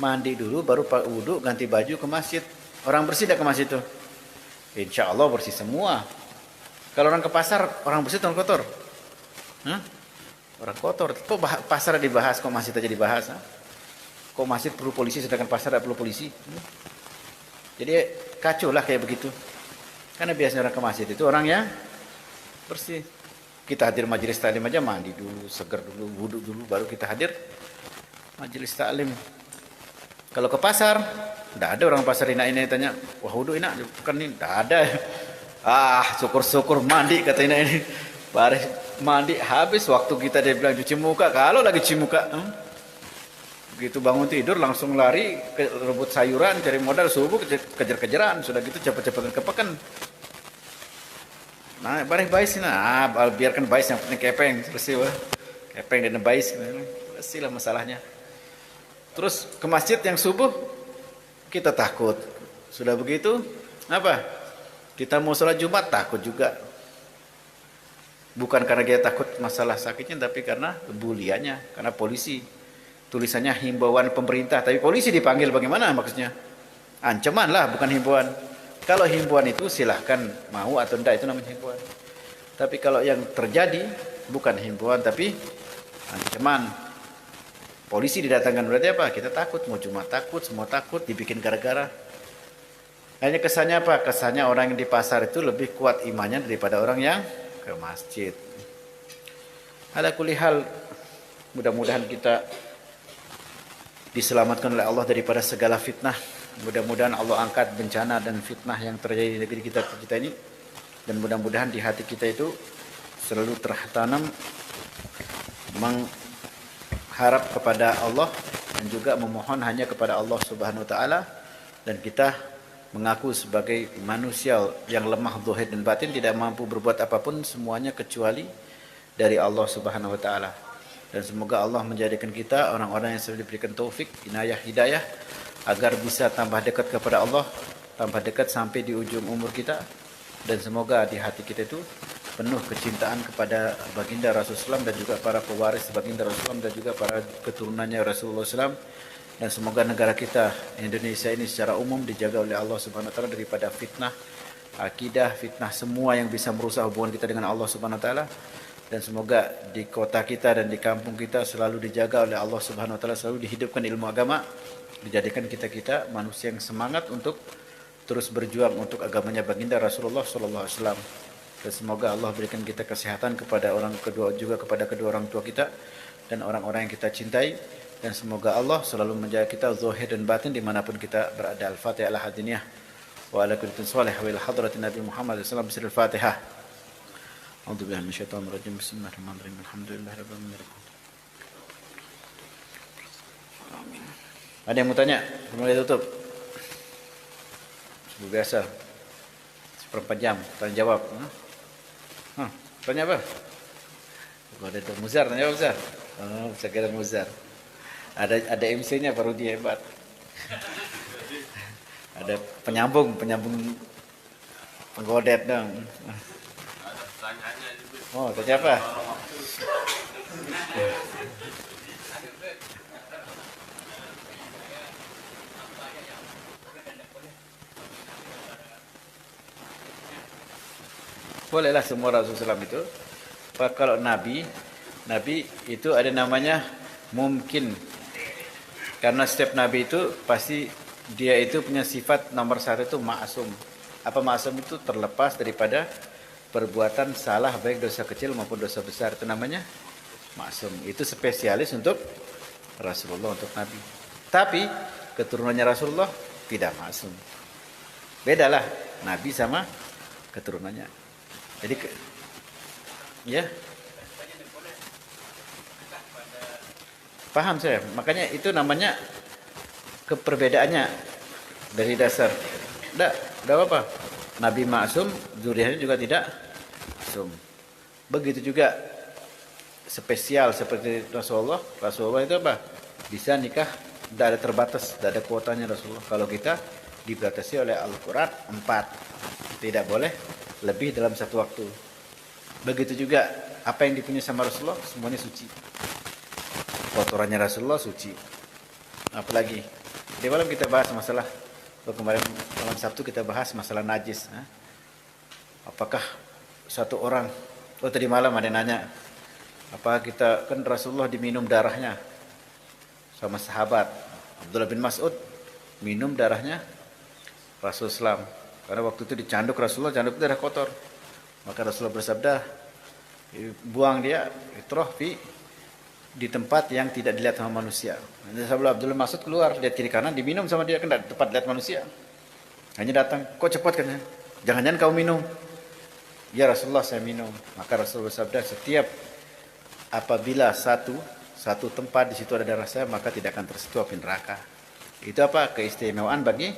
mandi dulu, baru pakai wudhu, ganti baju ke masjid. Orang bersih tidak ke masjid itu? Insya Allah bersih semua. Kalau orang ke pasar, orang bersih atau kotor? Orang kotor. Kok pasar dibahas, kok masjid aja dibahas? Kok masjid perlu polisi sedangkan pasar tidak perlu polisi? Jadi kacau lah kayak begitu. Karena biasanya orang ke masjid itu orang yang bersih. Kita hadir majelis taklim aja mandi dulu, seger dulu, wudhu dulu, baru kita hadir majelis taklim. Kalau ke pasar, tidak ada orang pasar ini tanya, wah wudhu enak, bukan ini, tidak ada. Syukur-syukur mandi kata ini. Baris mandi habis waktu kita dia bilang cuci muka, kalau lagi cuci muka begitu bangun tidur langsung lari ke rebut sayuran cari modal, subuh kejar-kejaran, sudah gitu cepat-cepatan ke pekan. Nah, bareng bais nah, biarkan bais yang penting kepeng bersih wah. Kepeng dan bais bersih lah masalahnya. Terus ke masjid yang subuh kita takut. Sudah begitu apa? Kita mau sholat Jumat takut juga. Bukan karena dia takut masalah sakitnya, tapi karena buliannya, karena polisi. Tulisannya himbauan pemerintah, tapi polisi dipanggil bagaimana maksudnya? Ancaman lah, bukan himbauan. Kalau himbauan itu silahkan mau atau tidak, itu namanya himbauan. Tapi kalau yang terjadi bukan himbauan tapi ancaman. Polisi didatangkan berarti apa? Kita takut, mau Jumat takut, semua takut, dibikin gara-gara. Hanya kesannya apa? Kesannya orang yang di pasar itu lebih kuat imannya daripada orang yang ke masjid. Ala kulli hal, mudah-mudahan kita diselamatkan oleh Allah daripada segala fitnah. Mudah-mudahan Allah angkat bencana dan fitnah yang terjadi di negeri kita ini. Dan mudah-mudahan di hati kita itu selalu tertanam mengharap kepada Allah dan juga memohon hanya kepada Allah Subhanahu wa taala, dan kita mengaku sebagai manusia yang lemah zahir dan batin, tidak mampu berbuat apapun semuanya kecuali dari Allah Subhanahu wa taala. Dan semoga Allah menjadikan kita orang-orang yang selalu diberikan taufik, inayah, hidayah agar bisa tambah dekat kepada Allah, tambah dekat sampai di ujung umur kita, dan semoga di hati kita itu penuh kecintaan kepada baginda Rasulullah SAW dan juga para pewaris baginda Rasulullah SAW dan juga para keturunannya Rasulullah SAW. Dan semoga negara kita Indonesia ini secara umum dijaga oleh Allah Subhanahu wa taala daripada fitnah akidah, fitnah semua yang bisa merusak hubungan kita dengan Allah Subhanahu wa taala. Dan semoga di kota kita dan di kampung kita selalu dijaga oleh Allah Subhanahu wa taala, selalu dihidupkan ilmu agama, dijadikan kita manusia yang semangat untuk terus berjuang untuk agamanya baginda Rasulullah sallallahu alaihi wasallam. Dan semoga Allah berikan kita kesehatan kepada orang kedua, juga kepada kedua orang tua kita dan orang-orang yang kita cintai. Dan semoga Allah selalu menjaga kita zahir dan batin dimanapun kita berada. Al-Fatihah ala hadiniyah wa ala kulli salih wa ila hadratin Nabi Muhammad sallallahu alaihi wasallam. Al-Fatihah. A'udzu billahi minasyaitonir rajim. Bismillahirrahmanirrahim. Alhamdulillahirabbil alamin. Amin. Ada yang mau tanya? Mulai tutup. Seperti biasa. Seperempat jam tanya jawab. Tanya apa? Kalau ada Muzar, tanya apa Muzar? Oh, bisa kira Muzar. Ada MC-nya baru dia hebat. Ada penyambung penggodet dong. Ada pertanyaannya juga. Oh, tanya apa? Bolehlah semua Rasulullah SAW itu. Kalau Nabi itu ada namanya mungkin. Karena setiap Nabi itu pasti dia itu punya sifat nomor satu itu ma'asum. Apa ma'asum itu? Terlepas daripada perbuatan salah baik dosa kecil maupun dosa besar. Itu namanya ma'asum. Itu spesialis untuk Rasulullah, untuk Nabi. Tapi keturunannya Rasulullah tidak ma'asum. Bedalah Nabi sama keturunannya. Jadi ya paham saya. Makanya itu namanya keperbedaannya dari dasar. Enggak apa-apa. Nabi maksum, zuriyahnya juga tidak maksum. Begitu juga spesial seperti Rasulullah. Rasulullah itu apa? Bisa nikah, tidak ada terbatas, tidak ada kuotanya Rasulullah. Kalau kita dibatasi oleh Al-Quran 4. Tidak boleh lebih dalam satu waktu. Begitu juga apa yang dipunyai sama Rasulullah semuanya suci. Kotorannya Rasulullah suci. Apalagi di malam kita bahas masalah, kemarin malam Sabtu kita bahas masalah najis. Apakah satu orang, tadi malam ada yang nanya, apa kita, kan Rasulullah diminum darahnya sama sahabat. Abdullah bin Mas'ud minum darahnya Rasulullah. Karena waktu itu dicanduk Rasulullah, canduk itu darah kotor. Maka Rasulullah bersabda, buang dia, itroh di tempat yang tidak dilihat sama manusia. Sahabat Abdullah Mas'ud keluar, lihat kiri kanan, diminum sama dia, kan tidak tempat lihat manusia. Hanya datang, kok cepat kan? Jangan-jangan kau minum. Ya Rasulullah, saya minum. Maka Rasulullah bersabda, setiap apabila satu tempat di situ ada darah saya, maka tidak akan tersentuh api neraka. Itu apa? Keistimewaan bagi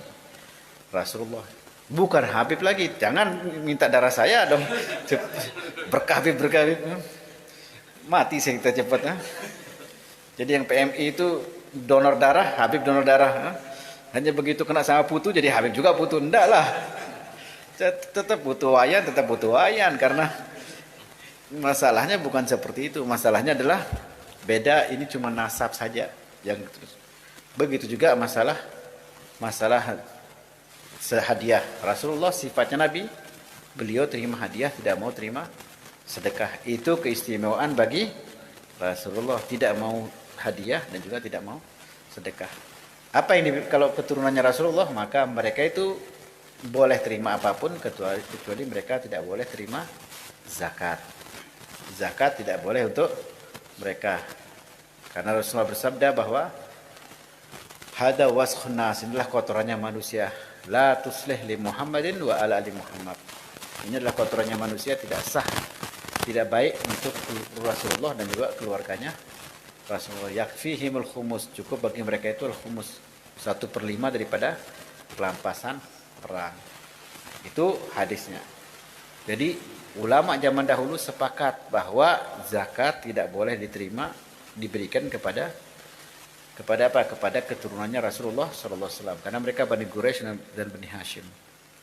Rasulullah. Bukan Habib lagi, jangan minta darah saya dong. Berkah Habib, berkah Habib. Mati saya kita cepat. Jadi yang PMI itu donor darah, Habib donor darah. Hanya begitu kena sama putu jadi Habib juga putu. Enggak lah. Tetap butuh wayan, karena masalahnya bukan seperti itu. Masalahnya adalah beda, ini cuma nasab saja. Yang begitu juga masalah sehadiah. Rasulullah sifatnya Nabi, beliau terima hadiah, tidak mau terima sedekah. Itu keistimewaan bagi Rasulullah, tidak mau hadiah dan juga tidak mau sedekah. Apa yang kalau keturunannya Rasulullah, maka mereka itu boleh terima apapun kecuali mereka tidak boleh terima zakat. Zakat tidak boleh untuk mereka. Karena Rasulullah bersabda bahwa hada waskhun nas, inilah kotorannya manusia. La tuslih li Muhammadin wa ala ali Muhammad. Ini adalah kotorannya manusia, tidak sah, tidak baik untuk Rasulullah dan juga keluarganya Rasulullah. Yakfihimul khumus, cukup bagi mereka itu al-khumus, 1/5 daripada perampasan perang. Itu hadisnya. Jadi ulama zaman dahulu sepakat bahwa zakat tidak boleh diberikan kepada apa? Kepada keturunannya Rasulullah sallallahu alaihi wasallam, karena mereka Bani Quraisy dan Bani Hashim.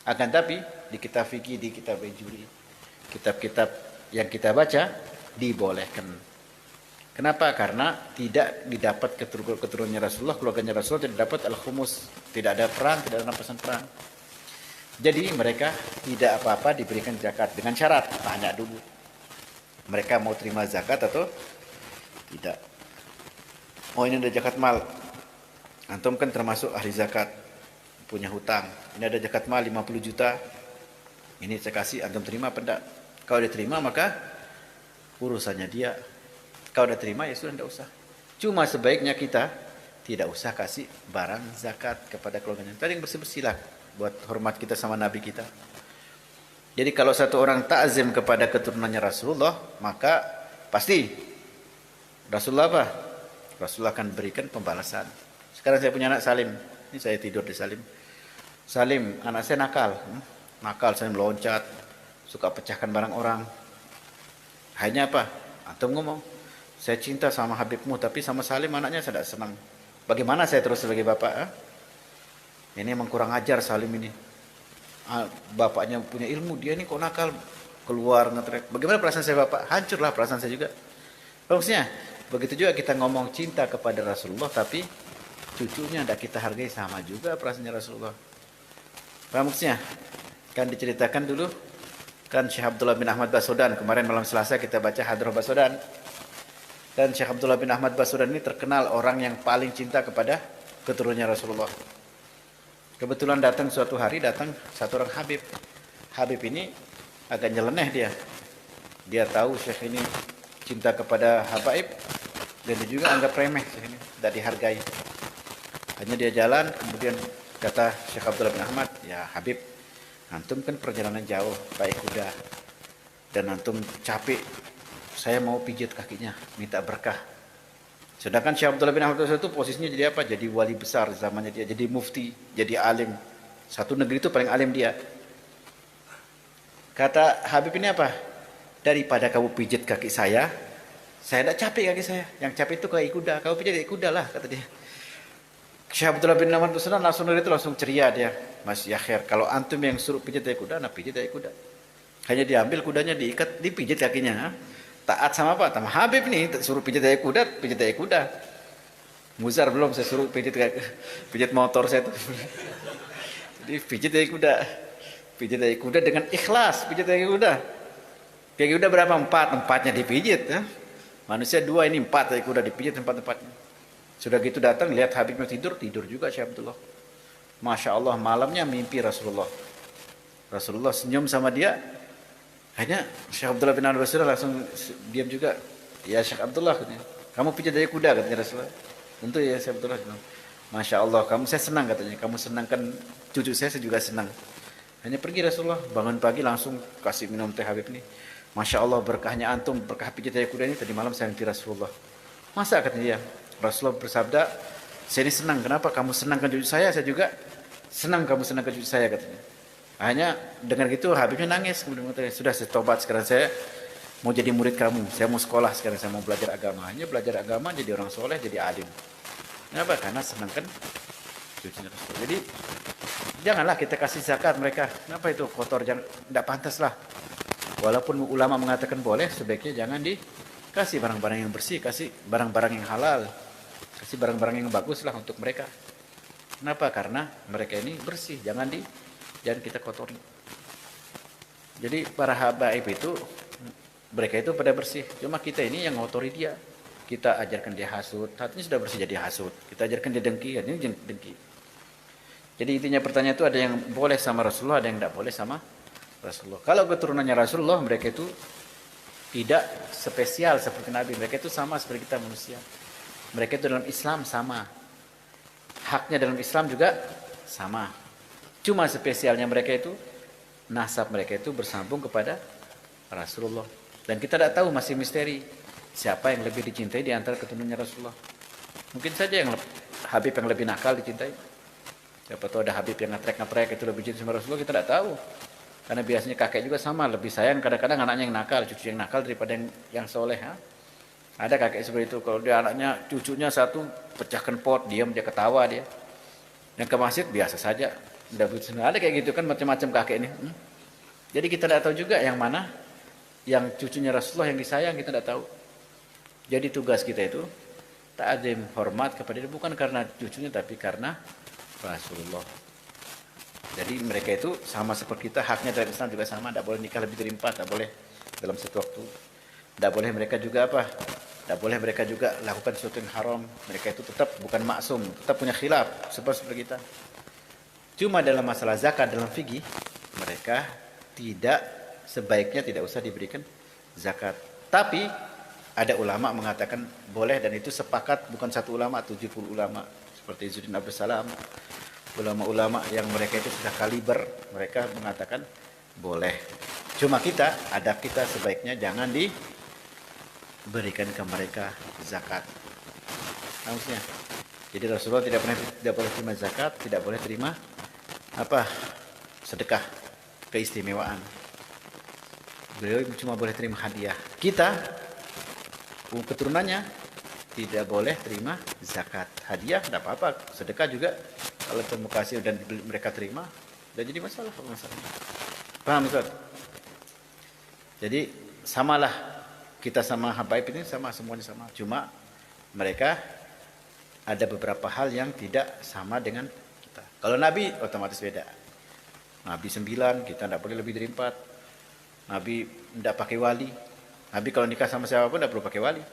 Akan tapi di kitab fikih, di kitab ijuri, kitab-kitab yang kita baca dibolehkan. Kenapa? Karena tidak didapat keturunannya Rasulullah, keluarganya Rasulullah tidak dapat al-khumus, tidak ada perang, tidak ada rampasan perang. Jadi mereka tidak apa-apa diberikan zakat, dengan syarat tanya dulu mereka mau terima zakat atau tidak. Oh, ini ada zakat mal, antum kan termasuk ahli zakat, punya hutang, ini ada zakat mal 50 juta, ini saya kasih, antum terima apa enggak? Kalau diterima maka urusannya dia, kalau udah terima ya sudah, tidak usah. Cuma sebaiknya kita tidak usah kasih barang zakat kepada keluarganya. Tadi yang bersih-bersih lah, buat hormat kita sama Nabi kita. Jadi kalau satu orang ta'zim kepada keturunannya Rasulullah, maka pasti Rasulullah apa? Rasulullah akan berikan pembalasan. Sekarang saya punya anak Salim, ini saya tidur di Salim. Salim, anak saya nakal, saya meloncat, suka pecahkan barang orang. Hanya apa? Antum ngomong, saya cinta sama Habibmu, tapi sama Salim anaknya saya tidak senang. Bagaimana saya terus sebagai bapak? Ini emang kurang ajar Salim ini. Bapaknya punya ilmu, dia ini kok nakal, keluar ngetrek. Bagaimana perasaan saya bapak? Hancurlah perasaan saya juga. Maksudnya, begitu juga kita ngomong cinta kepada Rasulullah, tapi cucunya tidak kita hargai, sama juga perasaannya Rasulullah. Paham maksudnya? Kan diceritakan dulu, kan Syekh Abdullah bin Ahmad Bassodan, kemarin malam Selasa kita baca Hadrah Bassodan. Dan Syekh Abdullah bin Ahmad Bassodan ini terkenal orang yang paling cinta kepada keturunannya Rasulullah. Kebetulan datang suatu hari, datang satu orang Habib. Habib ini agak nyeleneh dia. Dia tahu Syekh ini cinta kepada habaib, dan dia juga anggap remeh Syekh ini, tidak dihargai. Hanya dia jalan, kemudian kata Syekh Abdullah bin Ahmad, ya Habib, antum kan perjalanan jauh, baik kuda, dan antum capek, saya mau pijit kakinya, minta berkah. Sedangkan Syekh Abdullah bin Ahmad itu posisinya jadi apa? Jadi wali besar zamannya dia, jadi mufti, jadi alim. Satu negeri itu paling alim dia. Kata Habib ini apa? Daripada kamu pijit kaki saya tidak capek kaki saya. Yang capek itu kaki kuda. Kamu pijit kaki kuda lah, kata dia. Syekh Abdullah bin Ahmad Bassodan langsung dari itu langsung ceria dia. Mas Yakhir, kalau antum yang suruh pijit kaki kuda, nah pijit kaki kuda. Hanya diambil kudanya, diikat, dipijit kakinya. Taat sama apa? Sama Habib nih, suruh pijit kaki kuda, pijit kaki kuda. Muzar belum saya suruh pijit motor saya tuh. Jadi pijit kaki kuda. Pijit kaki kuda dengan ikhlas, pijit kaki kuda. Kaki kuda berapa? 4, 4-nya dipijit. Ya. Manusia 2, ini 4 kaki kuda dipijit 4-4-nya. Sudah gitu datang, lihat Habibnya tidur juga Syekh Abdullah. Masya Allah, malamnya mimpi Rasulullah. Rasulullah senyum sama dia. Hanya Syekh Abdullah bin Ahmad Bassodan langsung diam juga. Ya Syekh Abdullah, katanya, kamu pijit kaki kuda, katanya Rasulullah. Tentu ya Syekh Abdullah. Masya Allah, saya senang, katanya. Kamu senangkan cucu saya juga senang. Hanya pergi Rasulullah, bangun pagi langsung kasih minum teh Habib ini. Masya Allah, berkahnya antum, berkah pijit kaki kuda ini tadi malam saya mimpi Rasulullah. Masa, katanya dia. Rasulullah bersabda, saya ini senang. Kenapa kamu senangkan cucu saya juga senang kamu senangkan cucu saya, katanya. Hanya dengan gitu Habibnya nangis, kemudian mengatakan, sudah saya tobat, sekarang saya mau jadi murid kamu, saya mau sekolah sekarang, saya mau belajar agama. Hanya belajar agama, jadi orang soleh, jadi alim. Kenapa? Karena senang kan cucunya Rasul. Jadi janganlah kita kasih zakat mereka. Kenapa itu kotor? Jangan, tidak pantas lah. Walaupun ulama mengatakan boleh, sebaiknya jangan dikasih barang-barang yang bersih, kasih barang-barang yang halal, kasih barang-barang yang bagus lah untuk mereka. Kenapa? Karena mereka ini bersih, jangan kita kotori. Jadi para habaib itu, mereka itu pada bersih. Cuma kita ini yang ngotori dia. Kita ajarkan dia hasud, hatinya sudah bersih jadi hasud. Kita ajarkan dia dengki, ini dengki. Jadi intinya pertanyaan itu ada yang boleh sama Rasulullah, ada yang tidak boleh sama Rasulullah. Kalau keturunannya Rasulullah, mereka itu tidak spesial seperti Nabi. Mereka itu sama seperti kita manusia. Mereka itu dalam Islam sama. Haknya dalam Islam juga sama. Cuma spesialnya mereka itu, nasab mereka itu bersambung kepada Rasulullah. Dan kita tidak tahu, masih misteri. Siapa yang lebih dicintai di antara keturunannya Rasulullah. Mungkin saja yang Habib yang lebih nakal dicintai. Siapa tahu ada Habib yang ngetrek-ngetrek itu lebih cinta sama Rasulullah, kita tidak tahu. Karena biasanya kakek juga sama, lebih sayang kadang-kadang anaknya yang nakal, cucu yang nakal daripada yang soleh. Ha? Ada kakek seperti itu, kalau dia anaknya, cucunya satu, pecahkan pot, diam, dia ketawa dia. Yang ke masjid biasa saja. Ada kayak gitu kan, macam-macam kakek ini. Jadi kita tidak tahu juga yang mana yang cucunya Rasulullah yang disayang, kita tidak tahu. Jadi tugas kita itu ta'zim, hormat kepada dia, bukan karena cucunya tapi karena Rasulullah. Jadi mereka itu sama seperti kita, haknya dalam Islam juga sama, tidak boleh nikah lebih dari 4, tidak boleh dalam satu waktu. Tidak boleh mereka juga apa? Tidak boleh mereka juga lakukan sesuatu yang haram. Mereka itu tetap bukan maksum, tetap punya khilaf seperti kita. Cuma dalam masalah zakat dalam fikih, mereka sebaiknya tidak usah diberikan zakat. Tapi ada ulama mengatakan boleh, dan itu sepakat bukan satu ulama, 70 ulama seperti Izzuddin Abdus Salam. Ulama-ulama yang mereka itu sudah kaliber, mereka mengatakan boleh. Cuma adab kita sebaiknya jangan diberikan ke mereka zakat. Maksudnya, jadi Rasulullah tidak boleh terima zakat, tidak boleh terima sedekah, keistimewaan. Beliau cuma boleh terima hadiah. Kita keturunannya tidak boleh terima zakat. Hadiah tidak apa-apa, sedekah juga kalau kamu kasih dan mereka terima, tidak jadi masalah. Paham Ustaz? Jadi samalah kita sama habaib ini sama, semuanya sama. Cuma mereka ada beberapa hal yang tidak sama dengan kita. Kalau Nabi otomatis beda. Nabi 9, kita tidak boleh lebih dari 4. Nabi tidak pakai wali. Nabi kalau nikah sama siapapun tidak perlu pakai wali.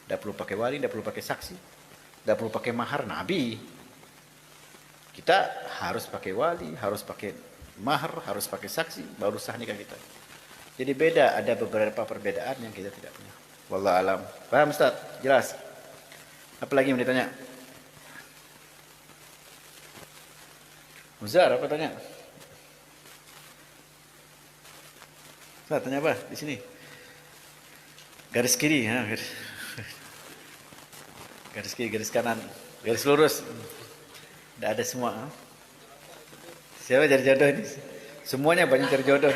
Tidak perlu pakai wali, tidak perlu pakai saksi. Tidak perlu pakai mahar. Nabi. Kita harus pakai wali, harus pakai mahar, harus pakai saksi, baru sah nikah kita. Jadi beda, ada beberapa perbedaan yang kita tidak punya. Wallahu alam. Paham Ustaz? Jelas? Apa lagi yang ditanya? Muzar, apa tanya? Ustaz, tanya apa? Di sini. Garis kiri, ya. Garis kiri, garis kanan, garis lurus. Tidak ada semua. Siapa cari jodoh ini? Semuanya banyak cari jodoh.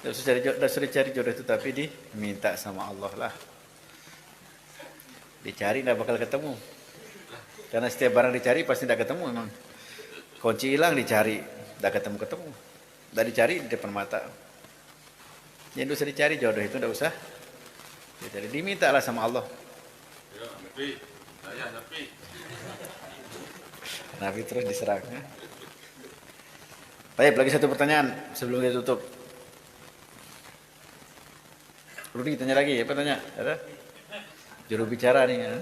Tidak sudah cari jodoh itu, tapi diminta sama Allah lah. Dicari tidak bakal ketemu. Karena setiap barang dicari pasti tidak ketemu memang. Kunci hilang dicari, tidak ketemu. Tidak dicari di depan mata. Yang usah dicari jodoh itu tidak usah dicari. Diminta lah sama Allah. Nabi terus diserang. Baik, lagi satu pertanyaan sebelum kita tutup. Rudi tanya lagi, apa tanya? Ada? Juru bicara nih. Ya.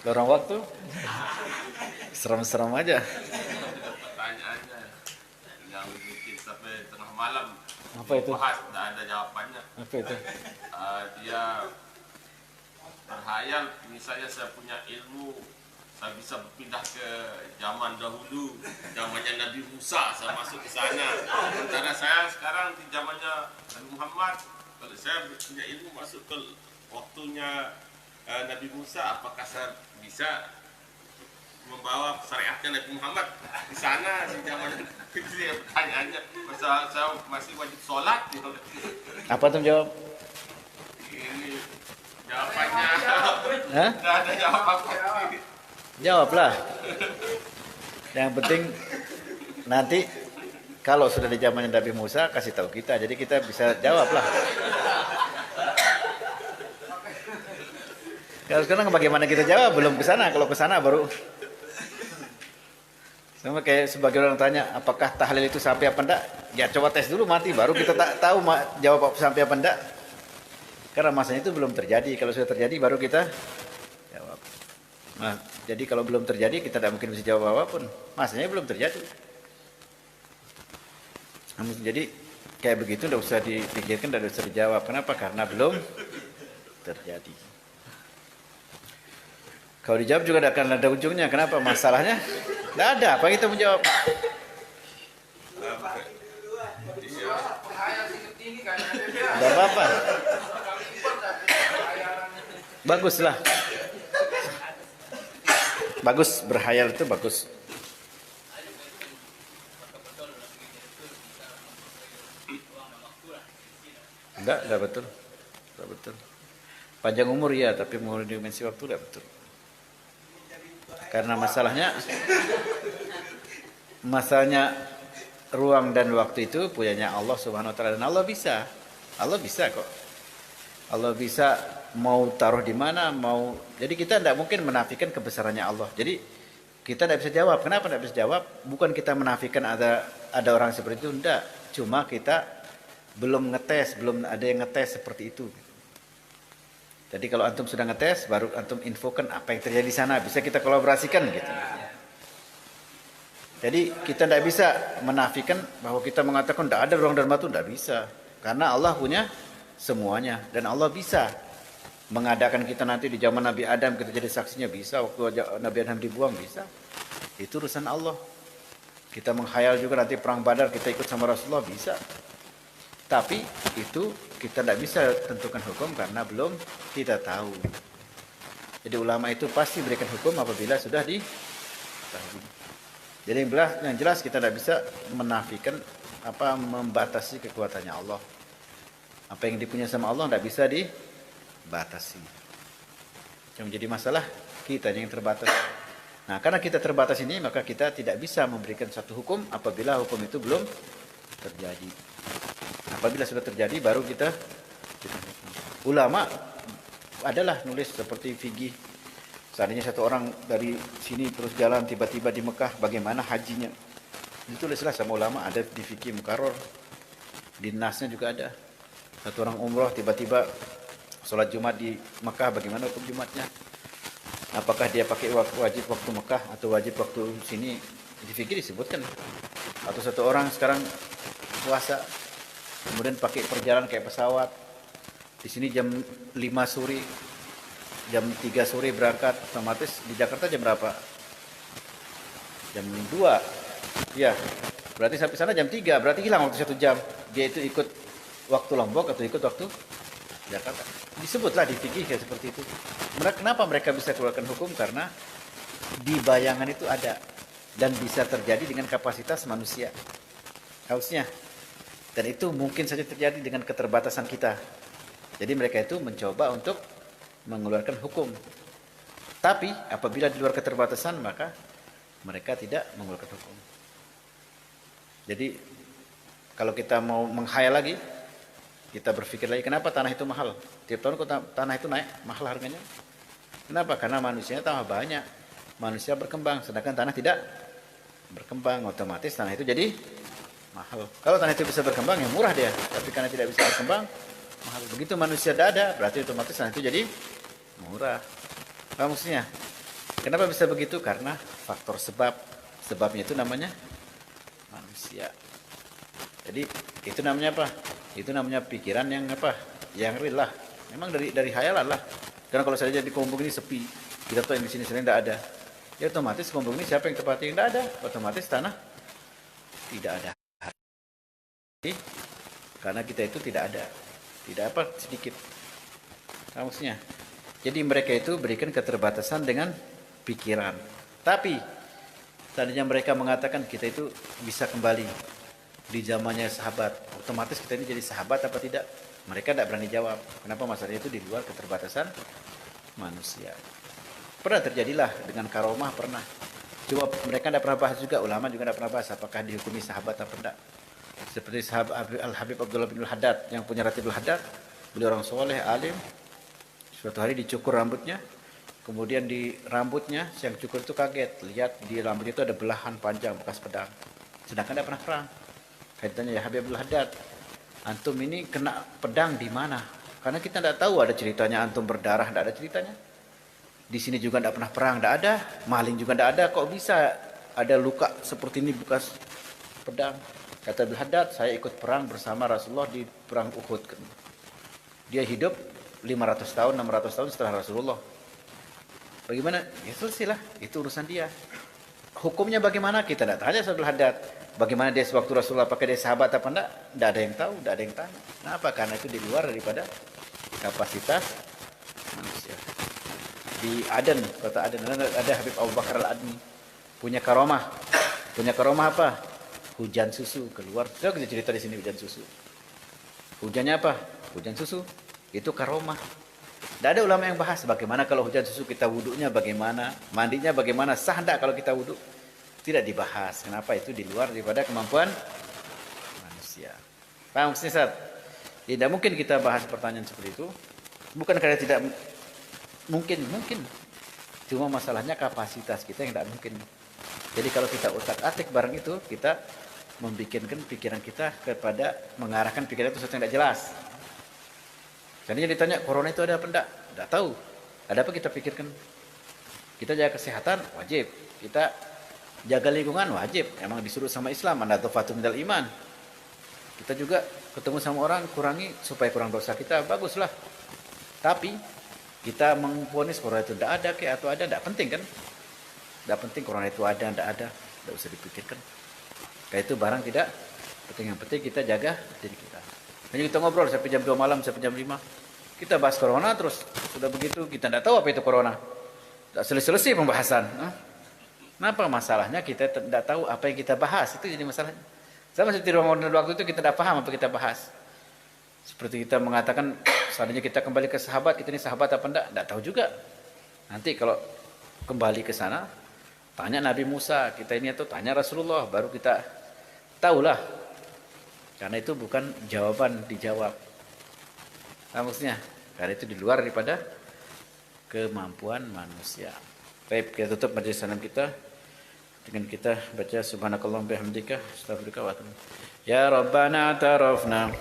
Lorong waktu? Serem-serem aja. Pertanyaannya yang bikin sampai tengah malam. Apa itu? Bahas, tidak ada jawabannya. Apa itu? Dia berhayal, misalnya saya punya ilmu, saya bisa berpindah ke zaman dahulu, zamannya Nabi Musa, saya masuk ke sana. Sementara saya sekarang di zamannya Nabi Muhammad, kalau saya punya ilmu masuk ke waktunya Nabi Musa, apakah saya bisa membawa syariatnya Nabi Muhammad di sana di zaman itu ya pertanyaannya. Masa saya masih wajib sholat gitu. Apa tuh jawab? Ini jawabannya. Hah? Tidak ada jawaban pasti. Jawablah. Yang penting nanti kalau sudah di zamannya Nabi Musa kasih tahu kita, jadi kita bisa jawablah. Kalau sekarang bagaimana kita jawab? Belum ke sana. Kalau ke sana baru. Sama kayak sebagai orang tanya, apakah tahlil itu sampai apa enggak? Ya coba tes dulu mati, baru kita tahu jawab sampai apa enggak. Karena masanya itu belum terjadi. Kalau sudah terjadi baru kita jawab. Nah, jadi kalau belum terjadi kita tidak mungkin bisa jawab apapun. Masanya belum terjadi. Jadi kayak begitu tidak usah dipikirkan, tidak usah dijawab. Kenapa? Karena belum terjadi. Kalau dijawab juga tidak akan ada ujungnya. Kenapa? Masalahnya tidak ada. Apa kita menjawab? Tidak apa-apa. Baguslah. Bagus, berhayal itu bagus. Enggak betul. Enggak betul. Panjang umur ya, tapi mau dimensi waktu enggak betul. Karena masalahnya ruang dan waktu itu punyanya Allah Subhanahu wa taala, dan Allah bisa kok. Allah bisa mau taruh di mana, mau. Jadi kita tidak mungkin menafikan kebesarannya Allah. Jadi kita tidak bisa jawab. Kenapa tidak bisa jawab? Bukan kita menafikan ada orang seperti itu, enggak. Cuma kita belum ngetes, belum ada yang ngetes seperti itu. Jadi kalau antum sudah ngetes, baru antum infokan apa yang terjadi di sana. Bisa kita kolaborasikan gitu. Jadi kita tidak bisa menafikan bahwa kita mengatakan tidak ada ruang dan waktu, tidak bisa. Karena Allah punya semuanya. Dan Allah bisa mengadakan kita nanti di zaman Nabi Adam, kita jadi saksinya bisa. Waktu Nabi Adam dibuang bisa. Itu urusan Allah. Kita menghayal juga nanti perang Badar, kita ikut sama Rasulullah, bisa. Tapi itu kita tidak bisa tentukan hukum karena belum kita tahu. Jadi ulama itu pasti berikan hukum apabila sudah diketahui. Jadi yang jelas kita tidak bisa menafikan membatasi kekuatannya Allah. Apa yang dipunya sama Allah tidak bisa dibatasi. Yang menjadi masalah kita yang terbatas. Nah, karena kita terbatas ini, maka kita tidak bisa memberikan satu hukum apabila hukum itu belum terjadi. Apabila sudah terjadi baru kita ulama adalah nulis seperti fikih. Seandainya satu orang dari sini terus jalan tiba-tiba di Mekah, bagaimana hajinya? Ditulislah sama ulama, ada di fikih mukarrar. Di nasnya juga ada. Satu orang umroh tiba-tiba sholat Jumat di Mekah, bagaimana hukum Jumatnya? Apakah dia pakai wajib waktu Mekah atau wajib waktu sini? Di fikih disebutkan. Atau satu orang sekarang puasa kemudian pakai perjalanan kayak pesawat, di sini jam 5 sore, jam 3 sore berangkat, otomatis di Jakarta jam berapa? Jam 2, ya berarti sampai sana jam 3, berarti hilang waktu 1 jam. Dia itu ikut waktu Lombok atau ikut waktu Jakarta. Disebutlah di fikih kayak seperti itu. Kenapa mereka bisa keluarkan hukum? Karena di bayangan itu ada dan bisa terjadi dengan kapasitas manusia harusnya. Dan itu mungkin saja terjadi dengan keterbatasan kita. Jadi mereka itu mencoba untuk mengeluarkan hukum. Tapi apabila di luar keterbatasan, maka mereka tidak mengeluarkan hukum. Jadi kalau kita mau menghayal lagi, kita berpikir lagi, kenapa tanah itu mahal? Tiap tahun tanah itu naik, mahal harganya. Kenapa? Karena manusianya tambah banyak. Manusia berkembang, sedangkan tanah tidak berkembang. Otomatis tanah itu jadi mahal. Kalau tanah itu bisa berkembang, ya murah dia. Tapi karena tidak bisa berkembang, mahal. Begitu manusia tidak ada, berarti otomatis tanah itu jadi murah. Apa maksudnya? Kenapa bisa begitu? Karena faktor sebab. Sebabnya itu namanya manusia. Jadi itu namanya apa? Itu namanya pikiran yang apa? Yang real lah. Memang dari hayalan lah. Karena kalau saja di kampung ini sepi, kita tahu yang di sini sering tidak ada. Ya otomatis kampung ini siapa yang tempati? Tidak ada. Otomatis tanah tidak ada. Karena kita itu tidak ada sedikit. Maksudnya Jadi mereka itu berikan keterbatasan dengan pikiran. Tapi tadinya mereka mengatakan kita itu bisa kembali di zamannya sahabat. Otomatis kita ini jadi sahabat apa tidak? Mereka tidak berani jawab. Kenapa? Masalahnya itu di luar keterbatasan manusia. Pernah terjadilah dengan karomah, pernah. Cuma mereka tidak pernah bahas juga, ulama juga tidak pernah bahas apakah dihukumi sahabat atau tidak. Seperti sahabat Al-Habib Abdullah bin Al-Haddad yang punya Ratibul Haddad, beliau orang soleh, alim. Suatu hari dicukur rambutnya, kemudian di rambutnya yang cukur itu kaget, lihat di rambut itu ada belahan panjang bekas pedang. Sedangkan tidak pernah perang. Kaitannya ya Habib Abdul Haddad, antum ini kena pedang di mana? Karena kita tidak tahu ada ceritanya antum berdarah, tidak ada ceritanya. Di sini juga tidak pernah perang, tidak ada. Maling juga tidak ada. Kok bisa ada luka seperti ini bekas pedang? Kata Abdul Haddad, saya ikut perang bersama Rasulullah di perang Uhud. Dia hidup 500 tahun, 600 tahun setelah Rasulullah. Bagaimana? Ya selesailah, itu urusan dia. Hukumnya bagaimana? Kita tidak tanya Abdul Haddad. Bagaimana dia sewaktu Rasulullah pakai dia sahabat apa enggak? Tidak ada yang tahu, tidak ada yang tanya. Kenapa? Karena itu di luar daripada kapasitas manusia. Di Aden, kota Aden, ada Habib Abu Bakar Al-Adni. Punya karomah. Punya karomah apa? Hujan susu keluar. Sudah kita cerita di sini hujan susu. Hujannya apa? Hujan susu. Itu karomah. Tidak ada ulama yang bahas bagaimana kalau hujan susu kita wuduknya bagaimana, mandinya bagaimana, sah tidak kalau kita wuduk. Tidak dibahas. Kenapa? Itu di luar daripada kemampuan manusia. Paham Ustaz? Tidak mungkin kita bahas pertanyaan seperti itu. Bukan karena tidak mungkin. Cuma masalahnya kapasitas kita yang tidak mungkin. Jadi kalau kita utak-atik barang itu, kita membikinkan pikiran kita kepada mengarahkan pikiran itu sesuatu yang tidak jelas. Jadi ditanya corona itu ada apa enggak? Tidak tahu. Ada apa kita pikirkan? Kita jaga kesehatan wajib. Kita jaga lingkungan wajib. Emang disuruh sama Islam, anda tufatul minal iman. Kita juga ketemu sama orang kurangi supaya kurang dosa kita, baguslah. Tapi kita memvonis corona itu tidak ada atau ada, tidak penting kan? Tidak penting corona itu ada, tidak ada, tidak usah dipikirkan. Kayak itu barang tidak penting. Yang penting kita jaga diri kita. Hanya kita ngobrol sampai jam 2 malam, sampai jam 5. Kita bahas corona terus. Sudah begitu kita tidak tahu apa itu corona. Tidak selesai pembahasan. Kenapa masalahnya kita tidak tahu apa yang kita bahas? Itu jadi masalahnya. Sama seperti Ramadan waktu itu kita tidak paham apa kita bahas. Seperti kita mengatakan, seandainya kita kembali ke sahabat, kita ini sahabat apa enggak? Tidak tahu juga. Nanti kalau kembali ke sana, tanya Nabi Musa, kita ini atau tanya Rasulullah, baru kita tahulah. Karena itu bukan jawaban dijawab. Nah, maksudnya, karena itu di luar daripada kemampuan manusia. Baik, kita tutup majelis salam kita dengan kita baca subhanakallahumma bihamdika astaghfiruka wa atubu. Ya Rabbana tarafna